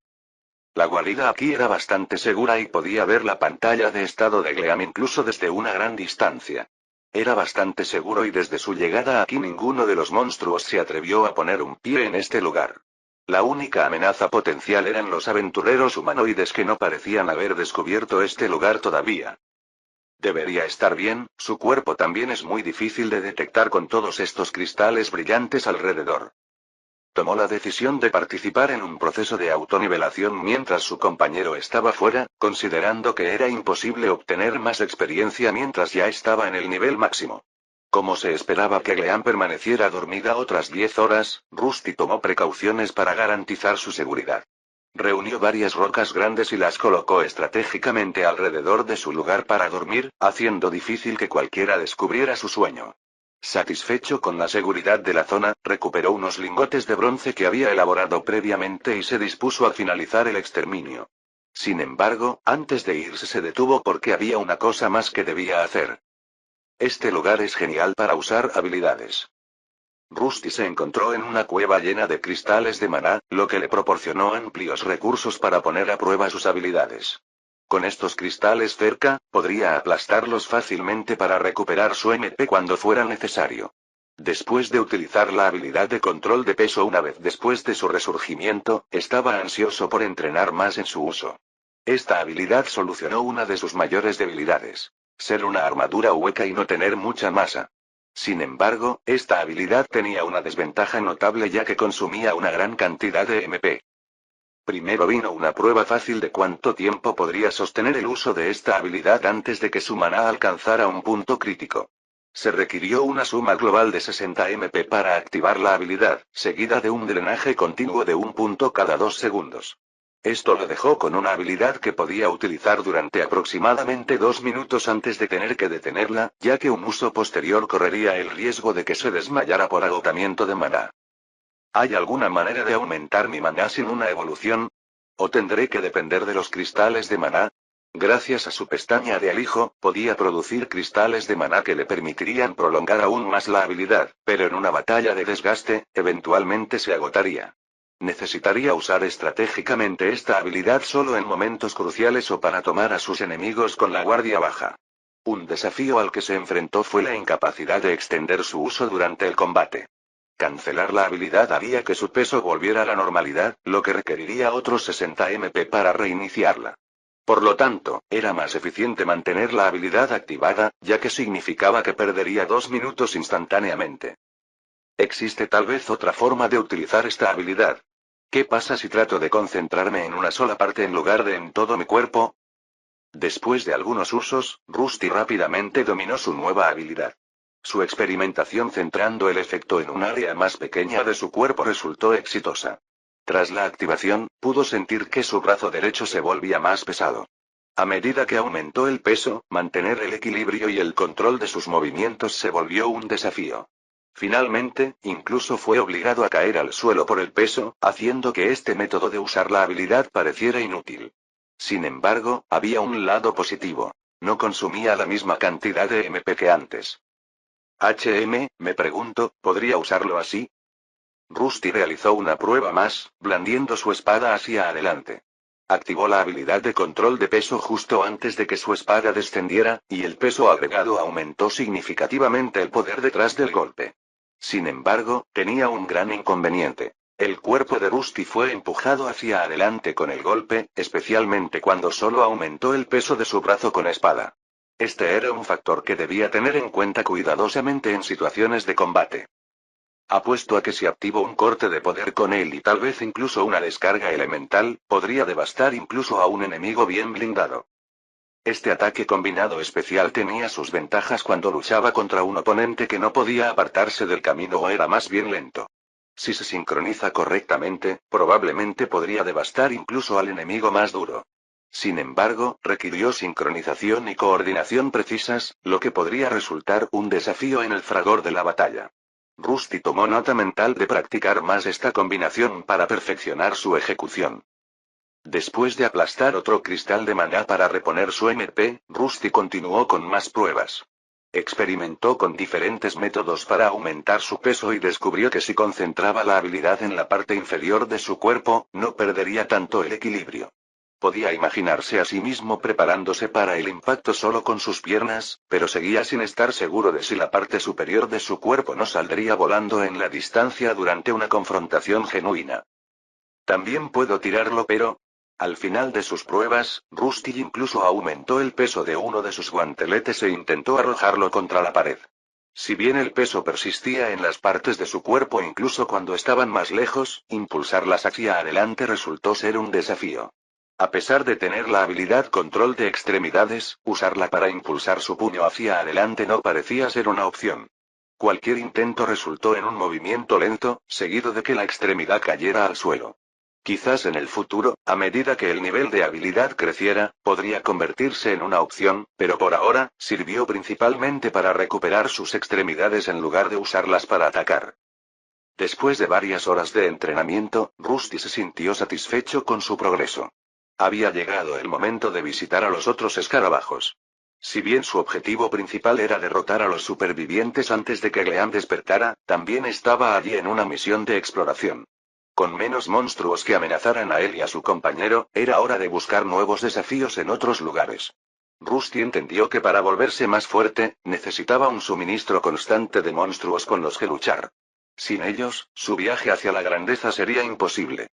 Speaker 1: La guarida aquí era bastante segura y podía ver la pantalla de estado de Gleam incluso desde una gran distancia. Era bastante seguro y desde su llegada aquí ninguno de los monstruos se atrevió a poner un pie en este lugar. La única amenaza potencial eran los aventureros humanoides que no parecían haber descubierto este lugar todavía. Debería estar bien, su cuerpo también es muy difícil de detectar con todos estos cristales brillantes alrededor. Tomó la decisión de participar en un proceso de autonivelación mientras su compañero estaba fuera, considerando que era imposible obtener más experiencia mientras ya estaba en el nivel máximo. Como se esperaba que Gleam permaneciera dormida otras 10 horas, Rusty tomó precauciones para garantizar su seguridad. Reunió varias rocas grandes y las colocó estratégicamente alrededor de su lugar para dormir, haciendo difícil que cualquiera descubriera su sueño. Satisfecho con la seguridad de la zona, recuperó unos lingotes de bronce que había elaborado previamente y se dispuso a finalizar el exterminio. Sin embargo, antes de irse se detuvo porque había una cosa más que debía hacer. Este lugar es genial para usar habilidades. Rusty se encontró en una cueva llena de cristales de maná, lo que le proporcionó amplios recursos para poner a prueba sus habilidades. Con estos cristales cerca, podría aplastarlos fácilmente para recuperar su MP cuando fuera necesario. Después de utilizar la habilidad de control de peso una vez después de su resurgimiento, estaba ansioso por entrenar más en su uso. Esta habilidad solucionó una de sus mayores debilidades: ser una armadura hueca y no tener mucha masa. Sin embargo, esta habilidad tenía una desventaja notable ya que consumía una gran cantidad de MP. Primero vino una prueba fácil de cuánto tiempo podría sostener el uso de esta habilidad antes de que su maná alcanzara un punto crítico. Se requirió una suma global de 60 MP para activar la habilidad, seguida de un drenaje continuo de un punto cada 2 segundos. Esto lo dejó con una habilidad que podía utilizar durante aproximadamente 2 minutos antes de tener que detenerla, ya que un uso posterior correría el riesgo de que se desmayara por agotamiento de maná. ¿Hay alguna manera de aumentar mi maná sin una evolución? ¿O tendré que depender de los cristales de maná? Gracias a su pestaña de alijo, podía producir cristales de maná que le permitirían prolongar aún más la habilidad, pero en una batalla de desgaste, eventualmente se agotaría. Necesitaría usar estratégicamente esta habilidad solo en momentos cruciales o para tomar a sus enemigos con la guardia baja. Un desafío al que se enfrentó fue la incapacidad de extender su uso durante el combate. Cancelar la habilidad haría que su peso volviera a la normalidad, lo que requeriría otros 60 MP para reiniciarla. Por lo tanto, era más eficiente mantener la habilidad activada, ya que significaba que perdería 2 minutos instantáneamente. ¿Existe tal vez otra forma de utilizar esta habilidad? ¿Qué pasa si trato de concentrarme en una sola parte en lugar de en todo mi cuerpo? Después de algunos usos, Rusty rápidamente dominó su nueva habilidad. Su experimentación centrando el efecto en un área más pequeña de su cuerpo resultó exitosa. Tras la activación, pudo sentir que su brazo derecho se volvía más pesado. A medida que aumentó el peso, mantener el equilibrio y el control de sus movimientos se volvió un desafío. Finalmente, incluso fue obligado a caer al suelo por el peso, haciendo que este método de usar la habilidad pareciera inútil. Sin embargo, había un lado positivo. No consumía la misma cantidad de MP que antes. me pregunto, ¿podría usarlo así? Rusty realizó una prueba más, blandiendo su espada hacia adelante. Activó la habilidad de control de peso justo antes de que su espada descendiera, y el peso agregado aumentó significativamente el poder detrás del golpe. Sin embargo, tenía un gran inconveniente. El cuerpo de Rusty fue empujado hacia adelante con el golpe, especialmente cuando solo aumentó el peso de su brazo con espada. Este era un factor que debía tener en cuenta cuidadosamente en situaciones de combate. Apuesto a que si activo un corte de poder con él y tal vez incluso una descarga elemental, podría devastar incluso a un enemigo bien blindado. Este ataque combinado especial tenía sus ventajas cuando luchaba contra un oponente que no podía apartarse del camino o era más bien lento. Si se sincroniza correctamente, probablemente podría devastar incluso al enemigo más duro. Sin embargo, requirió sincronización y coordinación precisas, lo que podría resultar un desafío en el fragor de la batalla. Rusty tomó nota mental de practicar más esta combinación para perfeccionar su ejecución. Después de aplastar otro cristal de maná para reponer su MP, Rusty continuó con más pruebas. Experimentó con diferentes métodos para aumentar su peso y descubrió que si concentraba la habilidad en la parte inferior de su cuerpo, no perdería tanto el equilibrio. Podía imaginarse a sí mismo preparándose para el impacto solo con sus piernas, pero seguía sin estar seguro de si la parte superior de su cuerpo no saldría volando en la distancia durante una confrontación genuina. También puedo tirarlo, pero... Al final de sus pruebas, Rusty incluso aumentó el peso de uno de sus guanteletes e intentó arrojarlo contra la pared. Si bien el peso persistía en las partes de su cuerpo incluso cuando estaban más lejos, impulsarlas hacia adelante resultó ser un desafío. A pesar de tener la habilidad control de extremidades, usarla para impulsar su puño hacia adelante no parecía ser una opción. Cualquier intento resultó en un movimiento lento, seguido de que la extremidad cayera al suelo. Quizás en el futuro, a medida que el nivel de habilidad creciera, podría convertirse en una opción, pero por ahora, sirvió principalmente para recuperar sus extremidades en lugar de usarlas para atacar. Después de varias horas de entrenamiento, Rusty se sintió satisfecho con su progreso. Había llegado el momento de visitar a los otros escarabajos. Si bien su objetivo principal era derrotar a los supervivientes antes de que Gleam despertara, también estaba allí en una misión de exploración. Con menos monstruos que amenazaran a él y a su compañero, era hora de buscar nuevos desafíos en otros lugares. Rusty entendió que para volverse más fuerte, necesitaba un suministro constante de monstruos con los que luchar. Sin ellos, su viaje hacia la grandeza sería imposible.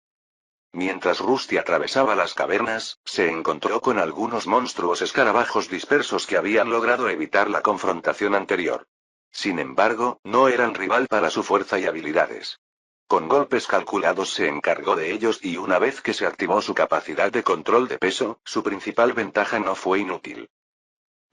Speaker 1: Mientras Rusty atravesaba las cavernas, se encontró con algunos monstruos escarabajos dispersos que habían logrado evitar la confrontación anterior. Sin embargo, no eran rival para su fuerza y habilidades. Con golpes calculados se encargó de ellos y una vez que se activó su capacidad de control de peso, su principal ventaja no fue inútil.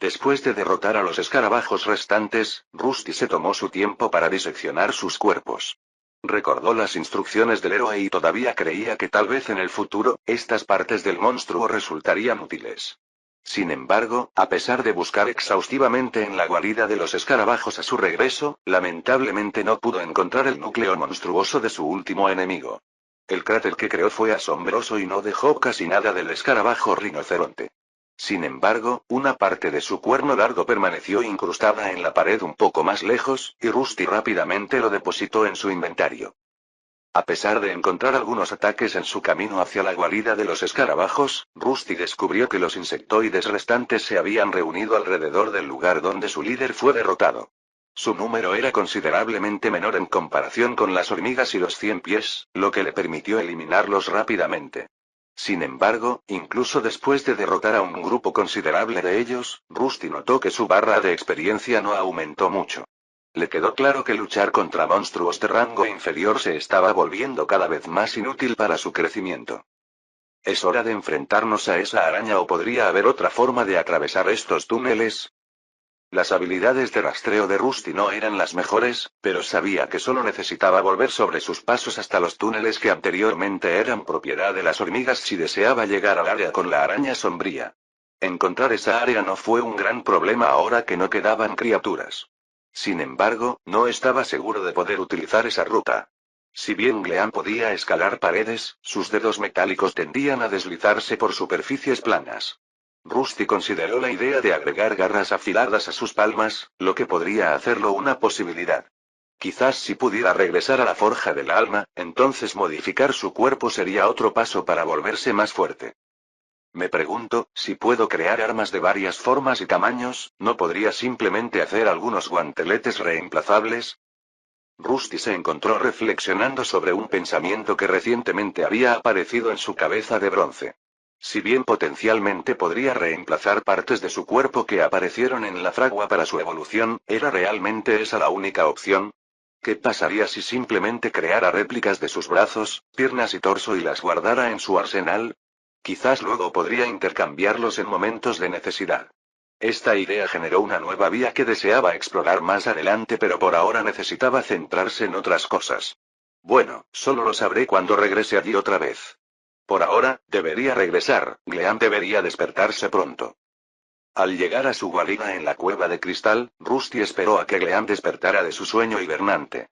Speaker 1: Después de derrotar a los escarabajos restantes, Rusty se tomó su tiempo para diseccionar sus cuerpos. Recordó las instrucciones del héroe y todavía creía que tal vez en el futuro, estas partes del monstruo resultarían útiles. Sin embargo, a pesar de buscar exhaustivamente en la guarida de los escarabajos a su regreso, lamentablemente no pudo encontrar el núcleo monstruoso de su último enemigo. El cráter que creó fue asombroso y no dejó casi nada del escarabajo rinoceronte. Sin embargo, una parte de su cuerno largo permaneció incrustada en la pared un poco más lejos, y Rusty rápidamente lo depositó en su inventario. A pesar de encontrar algunos ataques en su camino hacia la guarida de los escarabajos, Rusty descubrió que los insectoides restantes se habían reunido alrededor del lugar donde su líder fue derrotado. Su número era considerablemente menor en comparación con las hormigas y los 100 pies, lo que le permitió eliminarlos rápidamente. Sin embargo, incluso después de derrotar a un grupo considerable de ellos, Rusty notó que su barra de experiencia no aumentó mucho. Le quedó claro que luchar contra monstruos de rango inferior se estaba volviendo cada vez más inútil para su crecimiento. ¿Es hora de enfrentarnos a esa araña o podría haber otra forma de atravesar estos túneles? Las habilidades de rastreo de Rusty no eran las mejores, pero sabía que solo necesitaba volver sobre sus pasos hasta los túneles que anteriormente eran propiedad de las hormigas si deseaba llegar al área con la araña sombría. Encontrar esa área no fue un gran problema ahora que no quedaban criaturas. Sin embargo, no estaba seguro de poder utilizar esa ruta. Si bien Gleam podía escalar paredes, sus dedos metálicos tendían a deslizarse por superficies planas. Rusty consideró la idea de agregar garras afiladas a sus palmas, lo que podría hacerlo una posibilidad. Quizás si pudiera regresar a la forja del alma, entonces modificar su cuerpo sería otro paso para volverse más fuerte. Me pregunto, si puedo crear armas de varias formas y tamaños, ¿no podría simplemente hacer algunos guanteletes reemplazables? Rusty se encontró reflexionando sobre un pensamiento que recientemente había aparecido en su cabeza de bronce. Si bien potencialmente podría reemplazar partes de su cuerpo que aparecieron en la fragua para su evolución, ¿era realmente esa la única opción? ¿Qué pasaría si simplemente creara réplicas de sus brazos, piernas y torso y las guardara en su arsenal? Quizás luego podría intercambiarlos en momentos de necesidad. Esta idea generó una nueva vía que deseaba explorar más adelante, pero por ahora necesitaba centrarse en otras cosas. Bueno, solo lo sabré cuando regrese allí otra vez. Por ahora, debería regresar, Gleam debería despertarse pronto. Al llegar a su guarida en la cueva de cristal, Rusty esperó a que Gleam despertara de su sueño hibernante.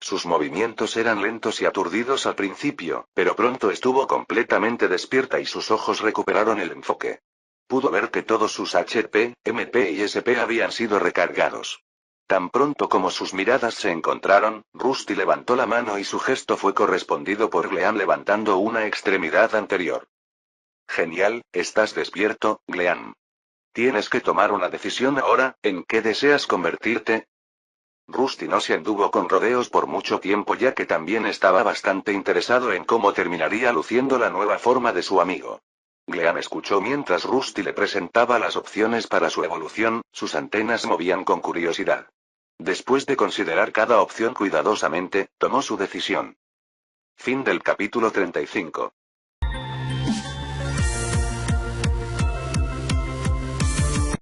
Speaker 1: Sus movimientos eran lentos y aturdidos al principio, pero pronto estuvo completamente despierta y sus ojos recuperaron el enfoque. Pudo ver que todos sus HP, MP y SP habían sido recargados. Tan pronto como sus miradas se encontraron, Rusty levantó la mano y su gesto fue correspondido por Gleam levantando una extremidad anterior. Genial, estás despierto, Gleam. Tienes que tomar una decisión ahora, ¿en qué deseas convertirte? Rusty no se anduvo con rodeos por mucho tiempo ya que también estaba bastante interesado en cómo terminaría luciendo la nueva forma de su amigo. Gleam escuchó mientras Rusty le presentaba las opciones para su evolución, sus antenas movían con curiosidad. Después de considerar cada opción cuidadosamente, tomó su decisión. Fin del capítulo 35.